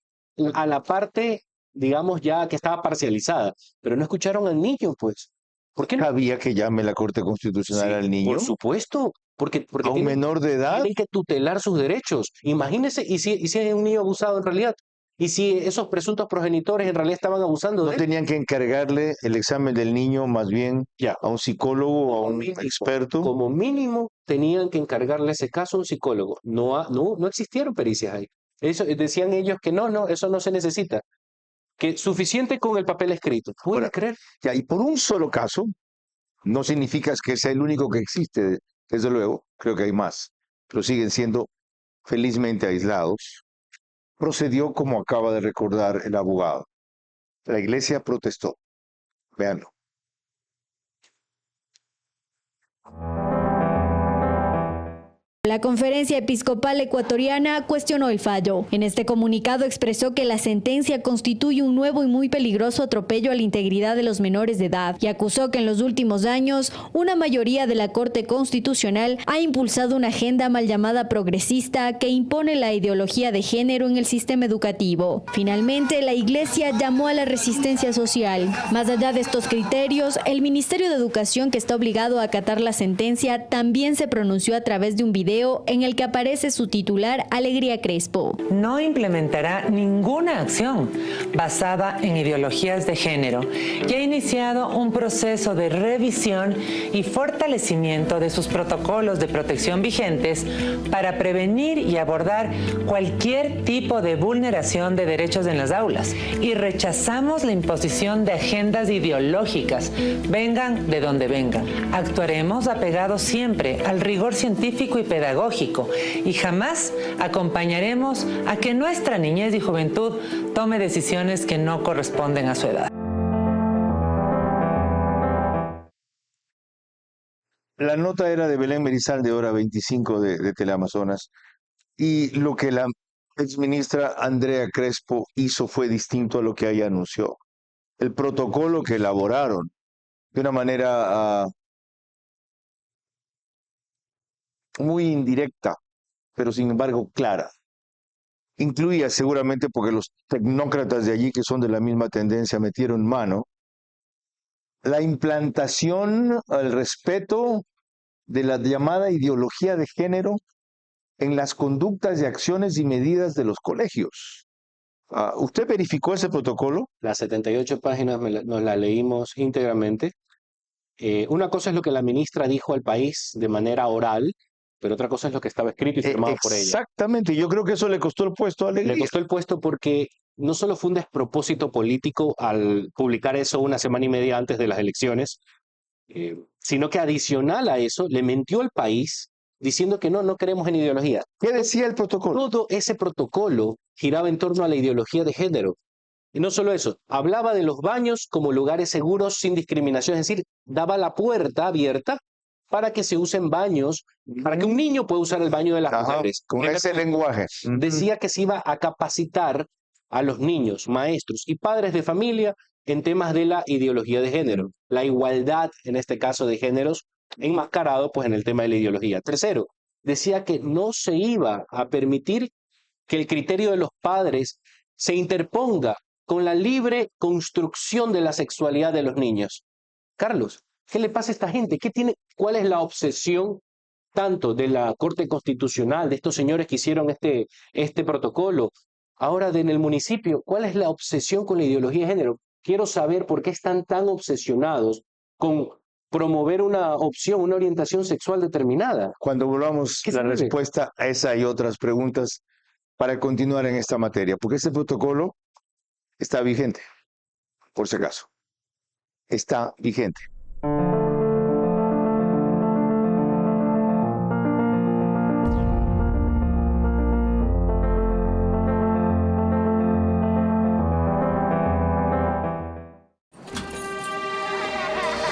a la parte, digamos, ya que estaba parcializada. Pero no escucharon al niño, pues. ¿Por qué no? ¿Había que llame la Corte Constitucional al niño? Por supuesto. Porque ¿A un menor de edad? Tienen que tutelar sus derechos. Imagínese, y si es un niño abusado en realidad. Y si esos presuntos progenitores en realidad estaban abusando de él. ¿No tenían que encargarle el examen del niño más bien a un psicólogo o a un experto? Como mínimo tenían que encargarle ese caso a un psicólogo. No existieron pericias ahí. Decían ellos que no, eso no se necesita. Que suficiente con el papel escrito. ¿Puede creer? Ya, y por un solo caso, no significa que sea el único que existe. Desde luego, creo que hay más. Pero siguen siendo felizmente aislados. Procedió como acaba de recordar el abogado. La iglesia protestó. Véanlo. La Conferencia Episcopal Ecuatoriana cuestionó el fallo. En este comunicado expresó que la sentencia constituye un nuevo y muy peligroso atropello a la integridad de los menores de edad y acusó que en los últimos años una mayoría de la Corte Constitucional ha impulsado una agenda mal llamada progresista que impone la ideología de género en el sistema educativo. Finalmente, la Iglesia llamó a la resistencia social. Más allá de estos criterios, el Ministerio de Educación, que está obligado a acatar la sentencia, también se pronunció a través de un video en el que aparece su titular, Alegría Crespo. No implementará ninguna acción basada en ideologías de género y ha iniciado un proceso de revisión y fortalecimiento de sus protocolos de protección vigentes para prevenir y abordar cualquier tipo de vulneración de derechos en las aulas. Y rechazamos la imposición de agendas ideológicas, vengan de donde vengan. Actuaremos apegados siempre al rigor científico y pedagógico y jamás acompañaremos a que nuestra niñez y juventud tome decisiones que no corresponden a su edad. La nota era de Belén Merizal de Hora 25 de Teleamazonas, y lo que la exministra Andrea Crespo hizo fue distinto a lo que ella anunció. El protocolo que elaboraron de una manera muy indirecta, pero sin embargo clara, incluía seguramente, porque los tecnócratas de allí, que son de la misma tendencia, metieron mano, la implantación, el respeto de la llamada ideología de género en las conductas y acciones y medidas de los colegios. ¿Usted verificó ese protocolo? Las 78 páginas nos las leímos íntegramente. Una cosa es lo que la ministra dijo al país de manera oral, pero otra cosa es lo que estaba escrito y firmado por ella. Exactamente, yo creo que eso le costó el puesto a Alegría. Le costó el puesto porque no solo fue un despropósito político al publicar eso una semana y media antes de las elecciones, sino que adicional a eso le mintió al país diciendo que no queremos en ideología. ¿Qué decía el protocolo? Todo ese protocolo giraba en torno a la ideología de género. Y no solo eso, hablaba de los baños como lugares seguros sin discriminación, es decir, daba la puerta abierta para que se usen baños, para que un niño pueda usar el baño de las mujeres. Con ese lenguaje. Decía que se iba a capacitar a los niños, maestros y padres de familia en temas de la ideología de género, la igualdad, en este caso de géneros, enmascarado pues en el tema de la ideología. Tercero, decía que no se iba a permitir que el criterio de los padres se interponga con la libre construcción de la sexualidad de los niños. Carlos, ¿qué le pasa a esta gente? ¿Cuál es la obsesión tanto de la Corte Constitucional, de estos señores que hicieron este protocolo, ahora en el municipio? ¿Cuál es la obsesión con la ideología de género? Quiero saber por qué están tan obsesionados con promover una opción, una orientación sexual determinada. Cuando volvamos la respuesta a esa y otras preguntas para continuar en esta materia, porque este protocolo está vigente, por si acaso. Está vigente.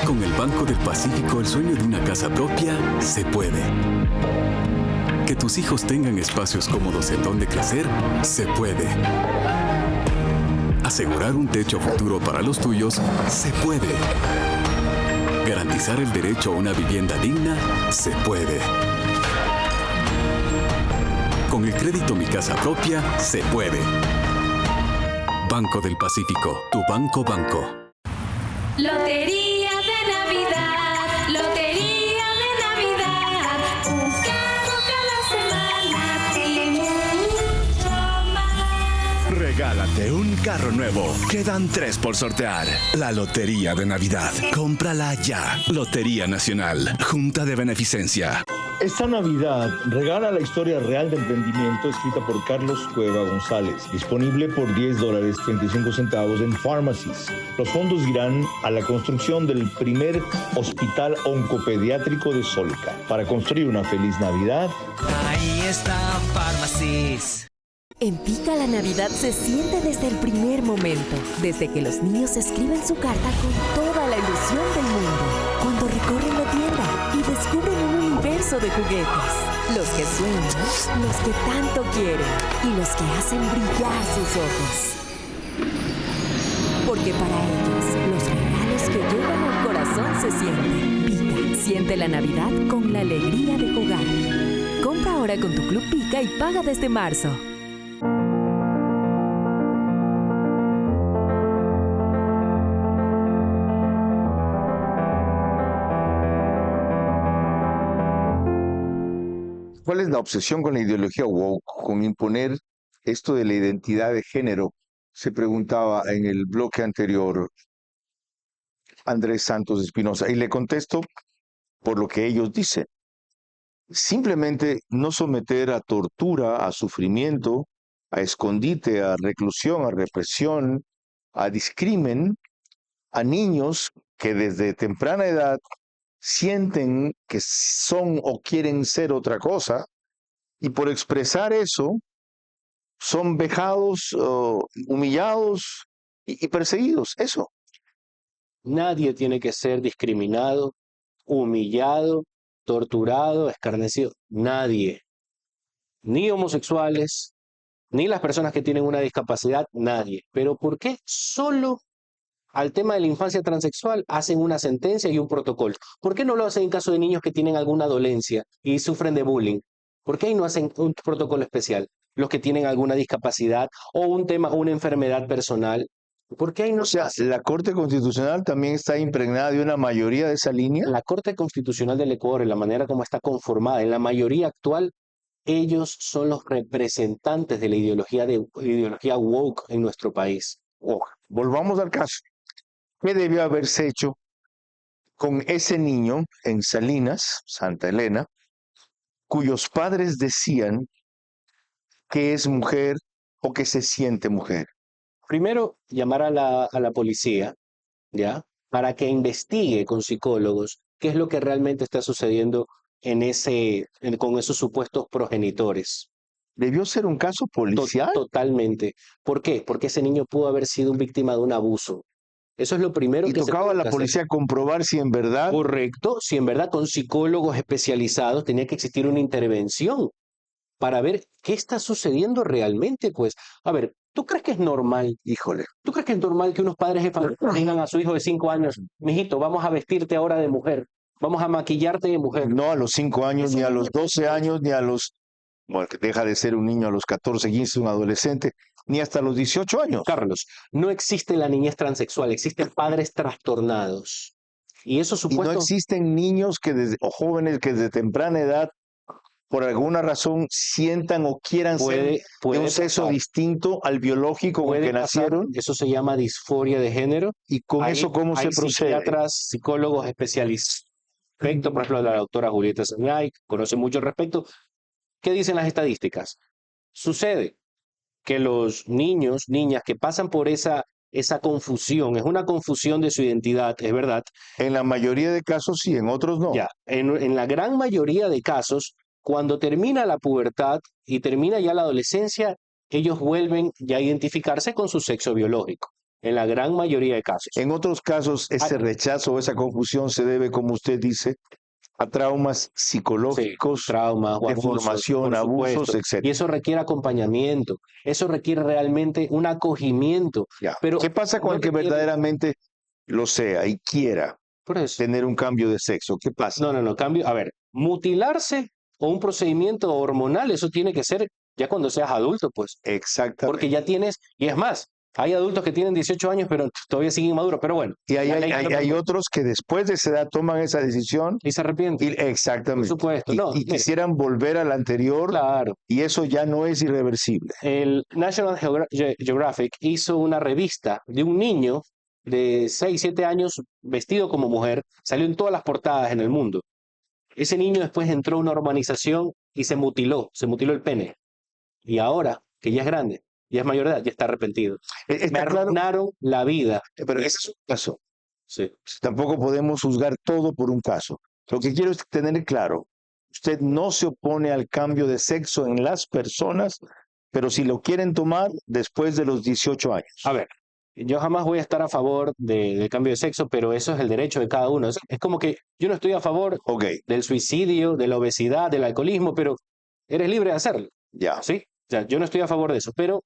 Con el Banco del Pacífico, el sueño de una casa propia se puede. Que tus hijos tengan espacios cómodos en donde crecer, se puede. Asegurar un techo futuro para los tuyos, se puede. Garantizar el derecho a una vivienda digna, se puede. Con el crédito Mi Casa Propia, se puede. Banco del Pacífico, tu banco. Lotería de Navidad, lotería de Navidad, un carro cada semana y mucho más. Regálate un carro nuevo. Quedan 3 por sortear. La Lotería de Navidad. Cómprala ya. Lotería Nacional. Junta de Beneficencia. Esta Navidad regala la historia real de emprendimiento escrita por Carlos Cueva González, disponible por $10.35 en Pharmacies. Los fondos irán a la construcción del primer hospital oncopediátrico de Solca. Para construir una feliz Navidad, Ahí está Pharmacies. En Pica la Navidad se siente desde el primer momento, desde que los niños escriben su carta con toda la ilusión del mundo, cuando recorren la tienda y descubren un universo de juguetes, los que sueñan, los que tanto quieren y los que hacen brillar sus ojos. Porque para ellos, los regalos que llegan al corazón se sienten. Pica, siente la Navidad con la alegría de jugar. Compra ahora con tu Club Pica y paga desde marzo. ¿Cuál es la obsesión con la ideología woke, con imponer esto de la identidad de género? Se preguntaba en el bloque anterior Andrés Santos Espinosa, y le contesto por lo que ellos dicen. Simplemente no someter a tortura, a sufrimiento, a escondite, a reclusión, a represión, a discrimen a niños que desde temprana edad sienten que son o quieren ser otra cosa, y por expresar eso son vejados, humillados y perseguidos. Eso. Nadie tiene que ser discriminado, humillado torturado, escarnecido? Nadie. Ni homosexuales, ni las personas que tienen una discapacidad, nadie. Pero ¿por qué solo al tema de la infancia transexual hacen una sentencia y un protocolo? ¿Por qué no lo hacen en caso de niños que tienen alguna dolencia y sufren de bullying? ¿Por qué ahí no hacen un protocolo especial? Los que tienen alguna discapacidad o un tema, una enfermedad personal. ¿Por qué ahí no se hace? ¿La Corte Constitucional también está impregnada de una mayoría de esa línea? La Corte Constitucional del Ecuador, en la manera como está conformada, en la mayoría actual, ellos son los representantes de la ideología woke en nuestro país. Volvamos al caso. ¿Qué debió haberse hecho con ese niño en Salinas, Santa Elena, cuyos padres decían que es mujer o que se siente mujer? Primero, llamar a la policía, ¿ya? Para que investigue con psicólogos qué es lo que realmente está sucediendo con esos supuestos progenitores. ¿Debió ser un caso policial? Totalmente. ¿Por qué? Porque ese niño pudo haber sido víctima de un abuso. Eso es lo primero y que tocaba a la policía comprobar si en verdad... Correcto, si en verdad con psicólogos especializados tenía que existir una intervención para ver qué está sucediendo realmente, pues. A ver, ¿tú crees que es normal? Híjole. ¿Tú crees que es normal que unos padres de familia digan a su hijo de 5 años, mijito, vamos a vestirte ahora de mujer, vamos a maquillarte de mujer? No a los 5 años, ni a los 12 años, ni a los... Bueno, que deja de ser un niño a los 14, 15, un adolescente, ni hasta los 18 años. Carlos, no existe la niñez transexual, existen padres trastornados. Y eso Y no existen niños o jóvenes que desde temprana edad, por alguna razón, sientan o quieran ser de un sexo distinto al biológico con el que nacieron. Eso se llama disforia de género. ¿Y con eso cómo se procede? Psiquiatras, psicólogos especializados. Respecto, por ejemplo, la doctora Julieta Sanay, conoce mucho al respecto. ¿Qué dicen las estadísticas? Sucede que los niños, niñas que pasan por esa confusión, es una confusión de su identidad, es verdad. En la mayoría de casos sí, en otros no. Ya, en la gran mayoría de casos, cuando termina la pubertad y termina ya la adolescencia, ellos vuelven ya a identificarse con su sexo biológico. En la gran mayoría de casos. En otros casos, ese rechazo o esa confusión se debe, como usted dice, a traumas psicológicos, traumas, deformación, abusos, etc. Y eso requiere acompañamiento, eso requiere realmente un acogimiento. Pero ¿qué pasa con el que verdaderamente lo sea y quiera tener un cambio de sexo? ¿Qué pasa? No, cambio. A ver, mutilarse o un procedimiento hormonal, eso tiene que ser ya cuando seas adulto, pues. Exactamente. Porque ya tienes, y es más, hay adultos que tienen 18 años, pero todavía siguen inmaduros, pero bueno. Y hay otros que después de esa edad toman esa decisión. Y se arrepienten. Exactamente. Por supuesto. Y quisieran volver al anterior. Claro. Y eso ya no es irreversible. El National Geographic hizo una revista de un niño de 6, 7 años vestido como mujer. Salió en todas las portadas en el mundo. Ese niño después entró a una urbanización y se mutiló el pene. Y ahora, que ya es grande, ya es mayor de edad, ya está arrepentido. Me arruinaron la vida. Pero ese es un caso. Sí. Tampoco podemos juzgar todo por un caso. Lo que quiero es tener claro, usted no se opone al cambio de sexo en las personas, pero si lo quieren tomar después de los 18 años. A ver, yo jamás voy a estar a favor del cambio de sexo, pero eso es el derecho de cada uno. Es como que yo no estoy a favor del suicidio, de la obesidad, del alcoholismo, pero eres libre de hacerlo. Ya. ¿Sí? O sea, yo no estoy a favor de eso, pero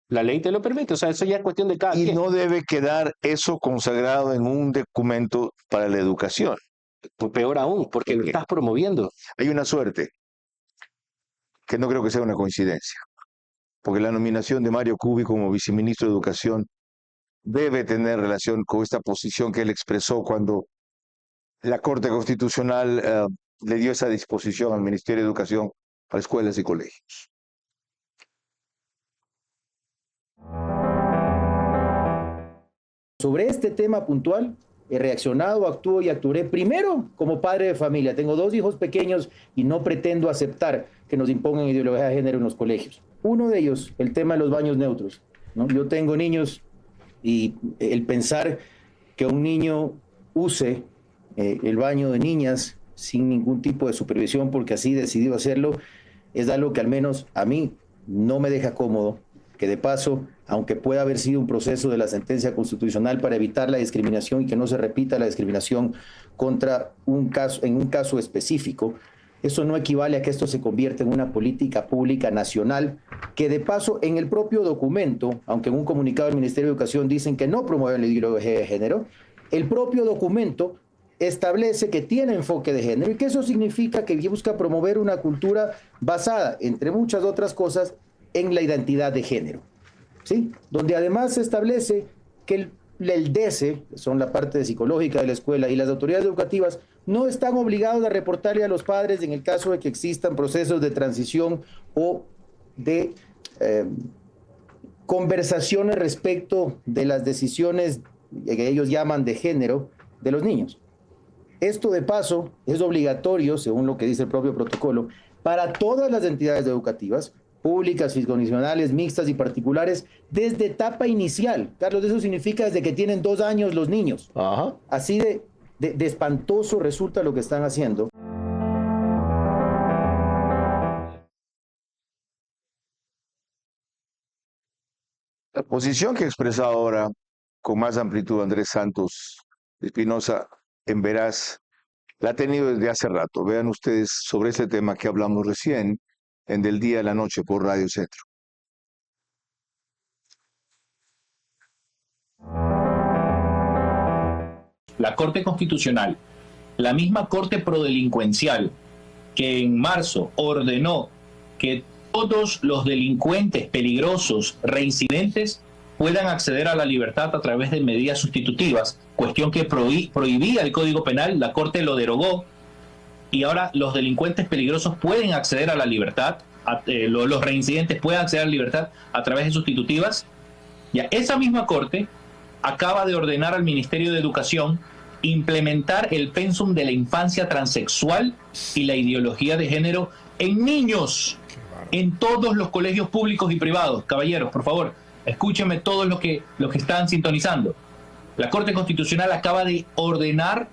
la ley te lo permite. O sea, eso ya es cuestión de cada quien. Y no debe quedar eso consagrado en un documento para la educación. Pues peor aún, porque lo estás promoviendo. Hay una suerte, que no creo que sea una coincidencia, porque la nominación de Mario Cubi como viceministro de Educación debe tener relación con esta posición que él expresó cuando la Corte Constitucional le dio esa disposición al Ministerio de Educación para escuelas y colegios. Sobre este tema puntual, he reaccionado, actúo y actuaré primero como padre de familia. Tengo 2 hijos pequeños y no pretendo aceptar que nos impongan ideología de género en los colegios. Uno de ellos, el tema de los baños neutros, ¿no? Yo tengo niños y el pensar que un niño use el baño de niñas sin ningún tipo de supervisión porque así decidió hacerlo, es algo que al menos a mí no me deja cómodo. que de paso, aunque pueda haber sido un proceso de la sentencia constitucional para evitar la discriminación y que no se repita la discriminación contra en un caso específico, eso no equivale a que esto se convierta en una política pública nacional, que de paso en el propio documento, aunque en un comunicado del Ministerio de Educación dicen que no promueven la ideología de género, el propio documento establece que tiene enfoque de género y que eso significa que busca promover una cultura basada, entre muchas otras cosas, en la identidad de género, ¿sí? Donde además se establece que el DECE, que son la parte psicológica de la escuela, y las autoridades educativas no están obligados a reportarle a los padres en el caso de que existan procesos de transición o de conversaciones respecto de las decisiones que ellos llaman de género de los niños. Esto de paso es obligatorio, según lo que dice el propio protocolo, para todas las entidades educativas, públicas, fiscalizacionales, mixtas y particulares, desde etapa inicial. Carlos, eso significa desde que tienen 2 años los niños. Ajá. Así de espantoso resulta lo que están haciendo. La posición que ha expresado ahora con más amplitud Andrés Santos Espinosa en Veraz la ha tenido desde hace rato. Vean ustedes sobre ese tema que hablamos recién en Del Día a la Noche por Radio Centro. La Corte Constitucional, la misma Corte Prodelincuencial que en marzo ordenó que todos los delincuentes peligrosos, reincidentes, puedan acceder a la libertad a través de medidas sustitutivas, cuestión que prohibía el Código Penal, la Corte lo derogó, y ahora los delincuentes peligrosos pueden acceder a la libertad, los reincidentes pueden acceder a la libertad a través de sustitutivas. Ya esa misma Corte acaba de ordenar al Ministerio de Educación implementar el pensum de la infancia transexual y la ideología de género en niños, en todos los colegios públicos y privados. Caballeros, por favor, escúchenme todos los que están sintonizando. La Corte Constitucional acaba de ordenar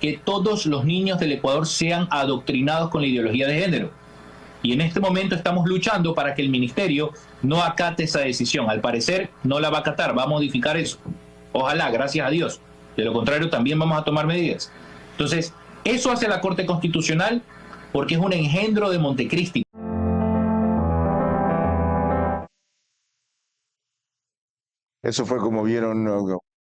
que todos los niños del Ecuador sean adoctrinados con la ideología de género. Y en este momento estamos luchando para que el Ministerio no acate esa decisión. Al parecer no la va a acatar, va a modificar eso. Ojalá, gracias a Dios. De lo contrario, también vamos a tomar medidas. Entonces, eso hace la Corte Constitucional porque es un engendro de Montecristi. Eso fue como vieron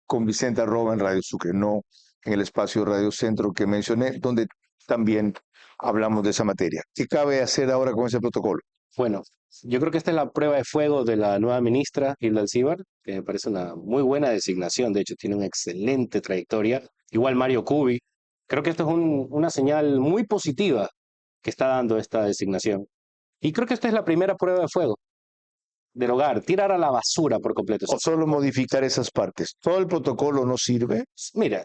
con Vicente Arroba en Radio Sucre, no en el espacio Radio Centro que mencioné, donde también hablamos de esa materia. ¿Qué cabe hacer ahora con ese protocolo? Bueno, yo creo que esta es la prueba de fuego de la nueva ministra, Hilda Alcibar, que me parece una muy buena designación, de hecho tiene una excelente trayectoria. Igual Mario Cubi. Creo que esto es una señal muy positiva que está dando esta designación. Y creo que esta es la primera prueba de fuego. Derogar, tirar a la basura por completo. O solo modificar esas partes. ¿Todo el protocolo no sirve? Mira,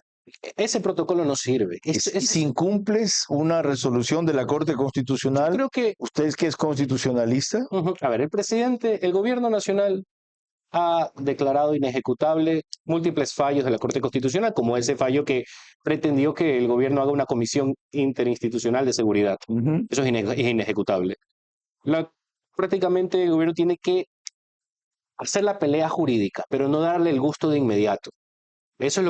ese protocolo no sirve. Si incumples una resolución de la Corte Constitucional, creo que ¿usted que es constitucionalista? A ver, el gobierno nacional ha declarado inejecutable múltiples fallos de la Corte Constitucional, como ese fallo que pretendió que el gobierno haga una comisión interinstitucional de seguridad. Eso es inejecutable. Prácticamente el gobierno tiene que hacer la pelea jurídica, pero no darle el gusto de inmediato. Eso es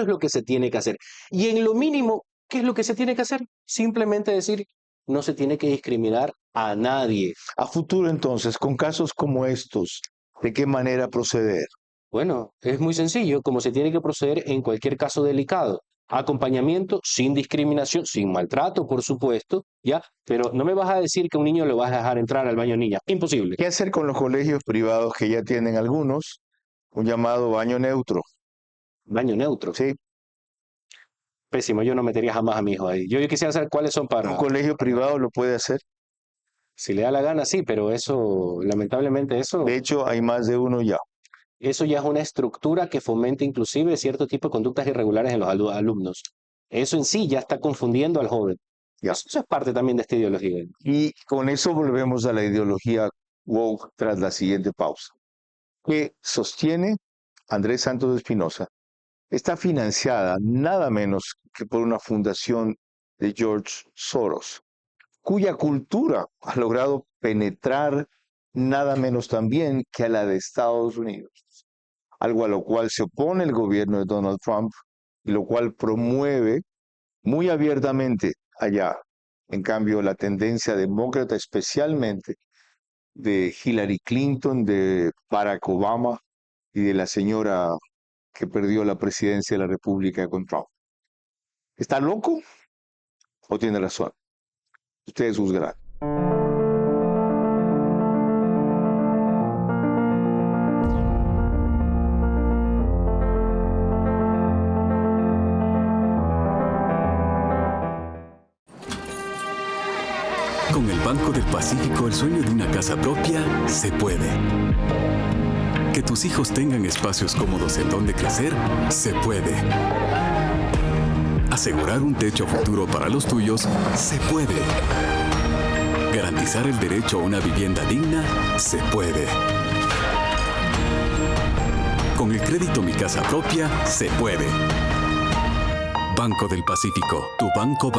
lo que se tiene que hacer. Y en lo mínimo, ¿qué es lo que se tiene que hacer? Simplemente decir, no se tiene que discriminar a nadie. A futuro, entonces, con casos como estos, ¿de qué manera proceder? Bueno, es muy sencillo, como se tiene que proceder en cualquier caso delicado. Acompañamiento sin discriminación, sin maltrato, por supuesto, ¿ya? Pero no me vas a decir que a un niño lo vas a dejar entrar al baño niña. Imposible. ¿Qué hacer con los colegios privados que ya tienen algunos? Un llamado baño neutro. ¿Baño neutro? Sí. Pésimo, yo no metería jamás a mi hijo ahí. Yo quisiera saber cuáles son para... ¿Un colegio privado lo puede hacer? Si le da la gana, sí, pero eso, lamentablemente eso... De hecho, hay más de uno ya. Eso ya es una estructura que fomenta inclusive cierto tipo de conductas irregulares en los alumnos. Eso en sí ya está confundiendo al joven. Ya. Eso es parte también de esta ideología. Y con eso volvemos a la ideología woke tras la siguiente pausa. Que sostiene Andrés Santos Espinosa, está financiada nada menos que por una fundación de George Soros, cuya cultura ha logrado penetrar nada menos también que a la de Estados Unidos, algo a lo cual se opone el gobierno de Donald Trump y lo cual promueve muy abiertamente allá. En cambio, la tendencia demócrata, especialmente de Hillary Clinton, de Barack Obama y de la señora que perdió la presidencia de la República con Trump. ¿Está loco o tiene razón? Ustedes juzgarán. Con el Banco del Pacífico, el sueño de una casa propia se puede. Que tus hijos tengan espacios cómodos en donde crecer, se puede. Asegurar un techo futuro para los tuyos, se puede. Garantizar el derecho a una vivienda digna, se puede. Con el crédito Mi Casa Propia, se puede. Banco del Pacífico, tu banco.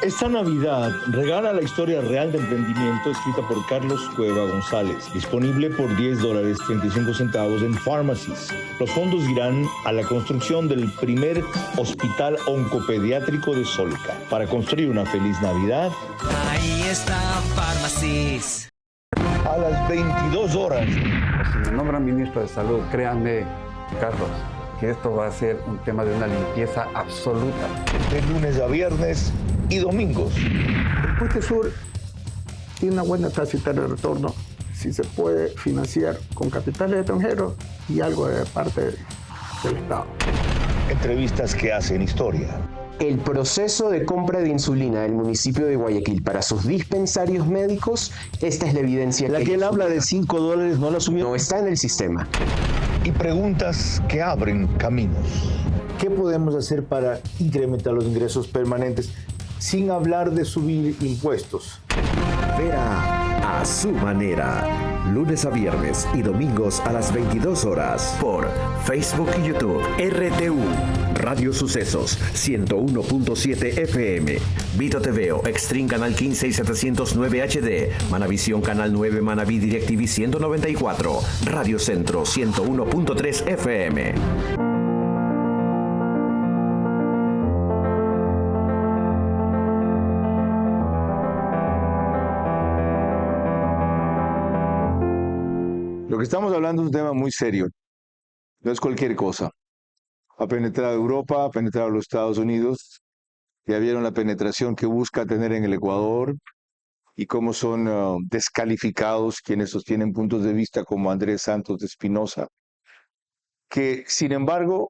Esta Navidad regala la historia real de emprendimiento escrita por Carlos Cueva González, disponible por $10.35 en Pharmacies. Los fondos irán a la construcción del primer hospital oncopediátrico de Solca. Para construir una feliz Navidad, Ahí está Pharmacies. a las 22 horas. Si me nombran ministro de Salud, créanme, Carlos, que esto va a ser un tema de una limpieza absoluta. De lunes a viernes y domingos. El Puente Sur tiene una buena tasa de retorno si se puede financiar con capitales extranjeros y algo de parte del Estado. Entrevistas que hacen historia. El proceso de compra de insulina del municipio de Guayaquil para sus dispensarios médicos, esta es la evidencia. La que él habla de $5 no la subió. No está en el sistema. Y preguntas que abren caminos. ¿Qué podemos hacer para incrementar los ingresos permanentes sin hablar de subir impuestos? Verá a su manera. Lunes a viernes y domingos a las 22 horas por Facebook y YouTube. RTU, Radio Sucesos, 101.7 FM. Vito TVO, Extreme Canal 15 y 709 HD. Manavisión Canal 9, Manaví DirecTV 194. Radio Centro, 101.3 FM. Lo que estamos hablando es un tema muy serio. No es cualquier cosa. Ha penetrado Europa, ha penetrado los Estados Unidos. Ya vieron la penetración que busca tener en el Ecuador y cómo son descalificados quienes sostienen puntos de vista como Andrés Santos de Espinosa, que sin embargo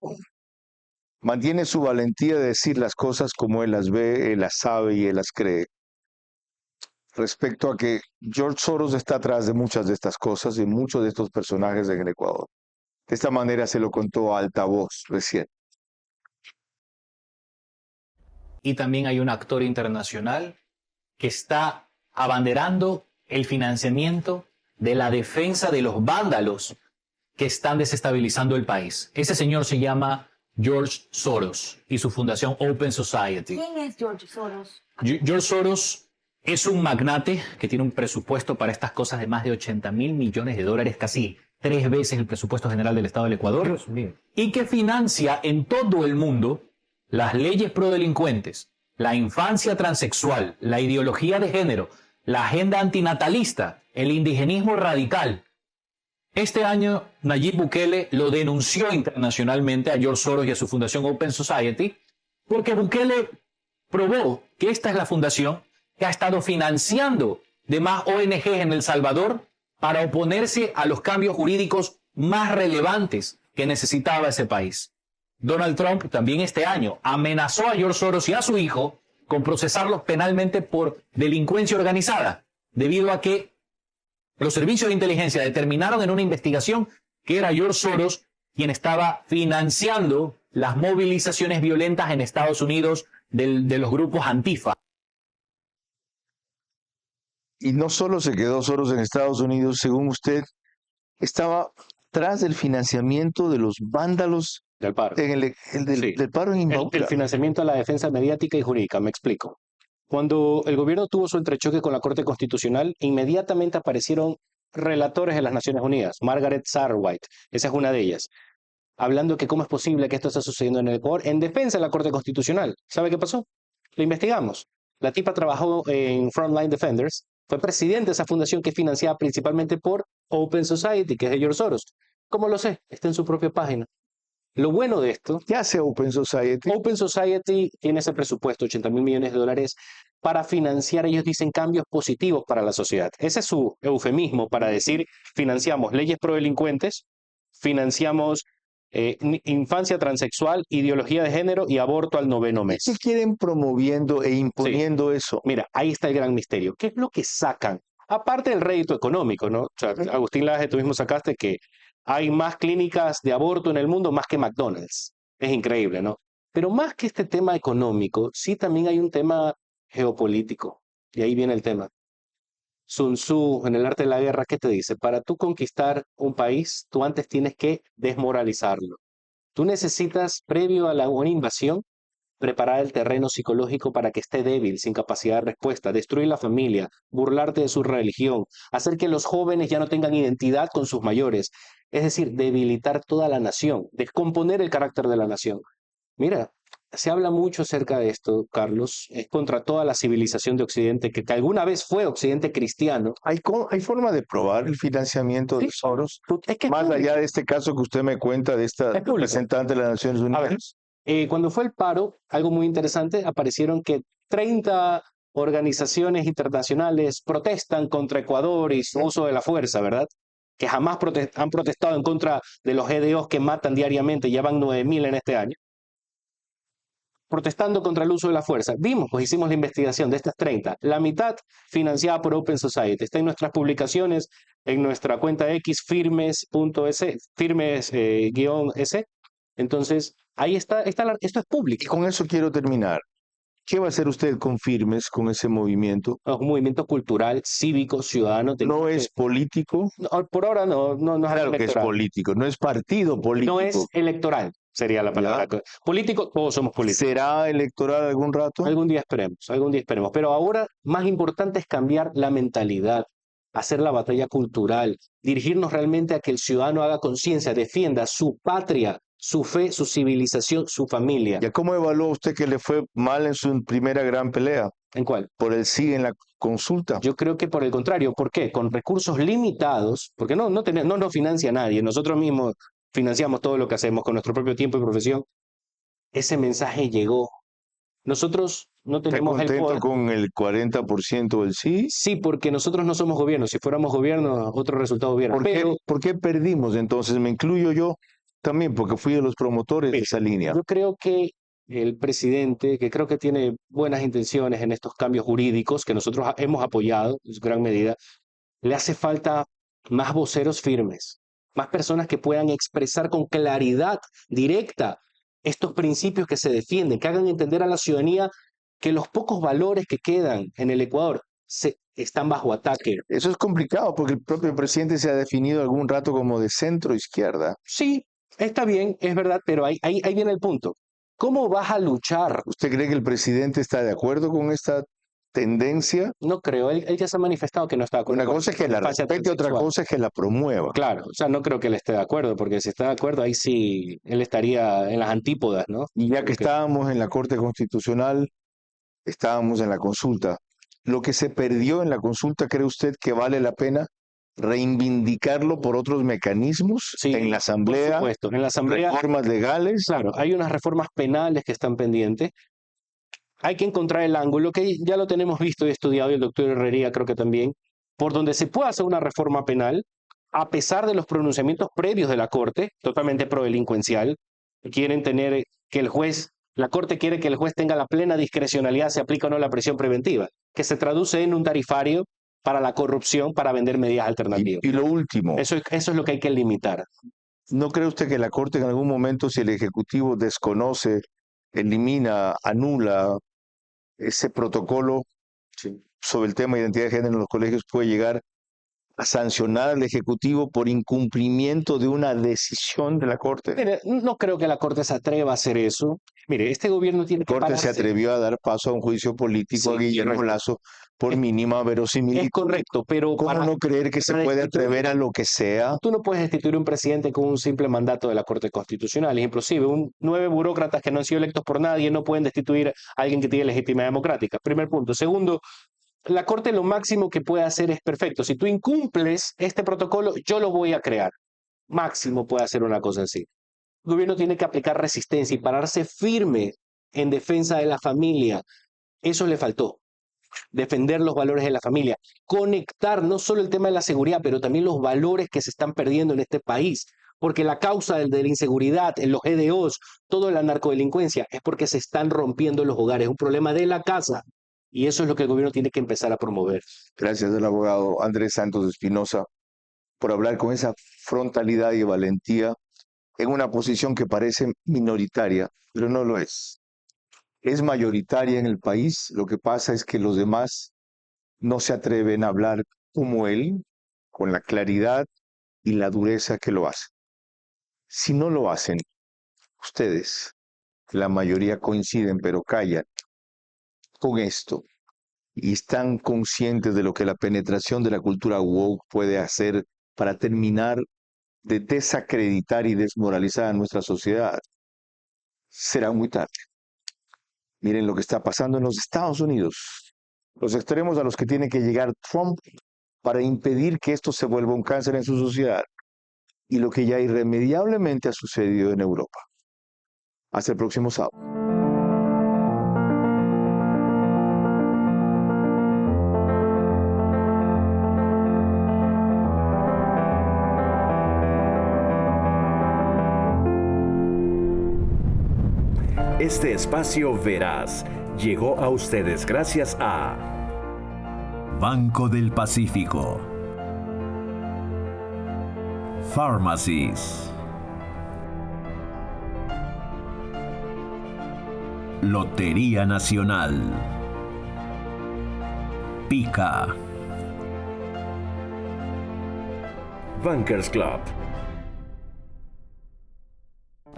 mantiene su valentía de decir las cosas como él las ve, él las sabe y él las cree. Respecto a que George Soros está atrás de muchas de estas cosas y muchos de estos personajes en el Ecuador. De esta manera se lo contó a alta voz recién. Y también hay un actor internacional que está abanderando el financiamiento de la defensa de los vándalos que están desestabilizando el país. Ese señor se llama George Soros y su fundación Open Society. ¿Quién es George Soros? George Soros es un magnate que tiene un presupuesto para estas cosas de más de $80 mil millones, casi 3 veces el presupuesto general del Estado del Ecuador, y que financia en todo el mundo las leyes prodelincuentes, la infancia transexual, la ideología de género, la agenda antinatalista, el indigenismo radical. Este año Nayib Bukele lo denunció internacionalmente a George Soros y a su fundación Open Society porque Bukele probó que esta es la fundación que ha estado financiando demás ONGs en El Salvador para oponerse a los cambios jurídicos más relevantes que necesitaba ese país. Donald Trump también este año amenazó a George Soros y a su hijo con procesarlos penalmente por delincuencia organizada, debido a que los servicios de inteligencia determinaron en una investigación que era George Soros quien estaba financiando las movilizaciones violentas en Estados Unidos de los grupos Antifa. Y no solo se quedó Soros en Estados Unidos, según usted, estaba tras del financiamiento de los vándalos del paro. Del paro en Imbauca. El financiamiento a la defensa mediática y jurídica, me explico. Cuando el gobierno tuvo su entrechoque con la Corte Constitucional, inmediatamente aparecieron relatores de las Naciones Unidas, Margaret Sarwhite, esa es una de ellas, hablando que cómo es posible que esto esté sucediendo en el Ecuador en defensa de la Corte Constitucional. ¿Sabe qué pasó? Lo investigamos. La tipa trabajó en Frontline Defenders, fue presidente de esa fundación que es financiada principalmente por Open Society, que es de George Soros. ¿Cómo lo sé? Está en su propia página. Lo bueno de esto... ¿Qué hace Open Society? Open Society tiene ese presupuesto, $80 mil millones, para financiar, ellos dicen, cambios positivos para la sociedad. Ese es su eufemismo para decir, financiamos leyes pro delincuentes, financiamos infancia transexual, ideología de género y aborto al 9º mes. ¿Qué quieren promoviendo e imponiendo eso? Mira, ahí está el gran misterio. ¿Qué es lo que sacan? Aparte del rédito económico, ¿no? O sea, Agustín Laje, tú mismo sacaste que hay más clínicas de aborto en el mundo más que McDonald's. Es increíble, ¿no? Pero más que este tema económico, sí también hay un tema geopolítico. Y ahí viene el tema. Sun Tzu, en el arte de la guerra, ¿qué te dice? Para tú conquistar un país, tú antes tienes que desmoralizarlo. Tú necesitas, previo a una invasión, preparar el terreno psicológico para que esté débil, sin capacidad de respuesta, destruir la familia, burlarte de su religión, hacer que los jóvenes ya no tengan identidad con sus mayores, es decir, debilitar toda la nación, descomponer el carácter de la nación. Mira, se habla mucho acerca de esto, Carlos, es contra toda la civilización de Occidente, que alguna vez fue Occidente cristiano. ¿Hay forma de probar el financiamiento de Soros? Más allá de este caso que usted me cuenta de esta representante de las Naciones Unidas. Cuando fue el paro, algo muy interesante, aparecieron que 30 organizaciones internacionales protestan contra Ecuador y su uso de la fuerza, ¿verdad? Que jamás han protestado en contra de los GDOs que matan diariamente, ya van 9.000 en este año. Protestando contra el uso de la fuerza. Hicimos la investigación de estas 30, la mitad financiada por Open Society. Está en nuestras publicaciones, en nuestra cuenta X, firmes.s, firmes-s. Entonces, ahí está, esto es público. Y con eso quiero terminar. ¿Qué va a hacer usted con Firmes, con ese movimiento? Un movimiento cultural, cívico, ciudadano. ¿No es político? No, por ahora no es claro electoral. Que es político, no es partido político. No es electoral, sería la palabra. ¿Ya? Político, todos somos políticos. ¿Será electoral algún rato? Algún día esperemos. Pero ahora, más importante es cambiar la mentalidad, hacer la batalla cultural, dirigirnos realmente a que el ciudadano haga conciencia, defienda su patria, su fe, su civilización, su familia. ¿Y cómo evaluó usted que le fue mal en su primera gran pelea? ¿En cuál? Por el sí en la consulta. Yo creo que por el contrario. ¿Por qué? Con recursos limitados, porque no nos financia nadie, nosotros mismos financiamos todo lo que hacemos con nuestro propio tiempo y profesión. Ese mensaje llegó. Nosotros no tenemos el poder. ¿Con el 40% del sí? Sí, porque nosotros no somos gobierno. Si fuéramos gobierno, otro resultado hubiera. ¿Por qué perdimos entonces? Me incluyo yo también, porque fui de los promotores de esa línea. Yo creo que el presidente, que creo que tiene buenas intenciones en estos cambios jurídicos que nosotros hemos apoyado en su gran medida, le hace falta más voceros firmes, más personas que puedan expresar con claridad directa estos principios que se defienden, que hagan entender a la ciudadanía que los pocos valores que quedan en el Ecuador están bajo ataque. Eso es complicado porque el propio presidente se ha definido algún rato como de centro izquierda. Sí, está bien, es verdad, pero ahí viene el punto. ¿Cómo vas a luchar? ¿Usted cree que el presidente está de acuerdo con esta tendencia? No creo, él ya se ha manifestado que no está de acuerdo. Una cosa es que la respete, otra cosa es que la promueva. Claro, o sea, no creo que él esté de acuerdo, porque si está de acuerdo, ahí sí, él estaría en las antípodas, ¿no? Y ya que estábamos en la Corte Constitucional, estábamos en la consulta. Lo que se perdió en la consulta, ¿cree usted que vale la pena reivindicarlo por otros mecanismos? Sí, en la Asamblea, por supuesto. En la Asamblea, reformas legales. Claro, hay unas reformas penales que están pendientes. Hay que encontrar el ángulo, que ya lo tenemos visto y estudiado, y el doctor Herrería creo que también, por donde se pueda hacer una reforma penal, a pesar de los pronunciamientos previos de la Corte, totalmente prodelincuencial. Quieren tener que el juez, la Corte quiere que el juez tenga la plena discrecionalidad, se aplica o no la prisión preventiva, que se traduce en un tarifario para la corrupción, para vender medidas alternativas. Y lo último. Eso es lo que hay que limitar. ¿No cree usted que la Corte en algún momento, si el Ejecutivo desconoce, elimina, anula ese protocolo sobre el tema de identidad de género en los colegios, puede llegar a sancionar al Ejecutivo por incumplimiento de una decisión de la Corte? Mire, no creo que la Corte se atreva a hacer eso. Mire, este gobierno tiene que La Corte se pararse. atrevió a dar paso a un juicio político a Guillermo correcto. Lasso por mínima verosimilitud. Es correcto, pero ¿Cómo no creer que se para puede destituir- atrever a lo que sea? Tú no puedes destituir un presidente con un simple mandato de la Corte Constitucional. Inclusive, 9 burócratas que no han sido electos por nadie no pueden destituir a alguien que tiene legitimidad democrática. Primer punto. Segundo, la Corte lo máximo que puede hacer es perfecto. Si tú incumples este protocolo, yo lo voy a crear. Máximo puede hacer una cosa así. El gobierno tiene que aplicar resistencia y pararse firme en defensa de la familia. Eso le faltó. Defender los valores de la familia, conectar no solo el tema de la seguridad, pero también los valores que se están perdiendo en este país, porque la causa de la inseguridad, en los EDOs, toda la narcodelincuencia, es porque se están rompiendo los hogares, es un problema de la casa, y eso es lo que el gobierno tiene que empezar a promover. Gracias al abogado Andrés Santos Espinosa por hablar con esa frontalidad y valentía en una posición que parece minoritaria, pero no lo es. Es mayoritaria en el país, lo que pasa es que los demás no se atreven a hablar como él, con la claridad y la dureza que lo hacen. Si no lo hacen, ustedes, la mayoría coinciden pero callan con esto y están conscientes de lo que la penetración de la cultura woke puede hacer para terminar de desacreditar y desmoralizar a nuestra sociedad, será muy tarde. Miren lo que está pasando en los Estados Unidos, los extremos a los que tiene que llegar Trump para impedir que esto se vuelva un cáncer en su sociedad y lo que ya irremediablemente ha sucedido en Europa. Hasta el próximo sábado. Este espacio Veraz llegó a ustedes gracias a Banco del Pacífico, Pharmacies, Lotería Nacional, Pica, Bankers Club.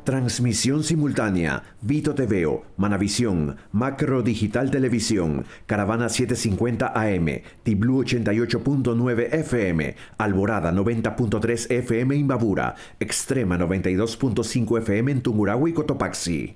Transmisión simultánea, Vito TVO, Manavisión, Macro Digital Televisión, Caravana 750 AM, Tiblu 88.9 FM, Alborada 90.3 FM Imbabura, Extrema 92.5 FM en Tungurahua y Cotopaxi.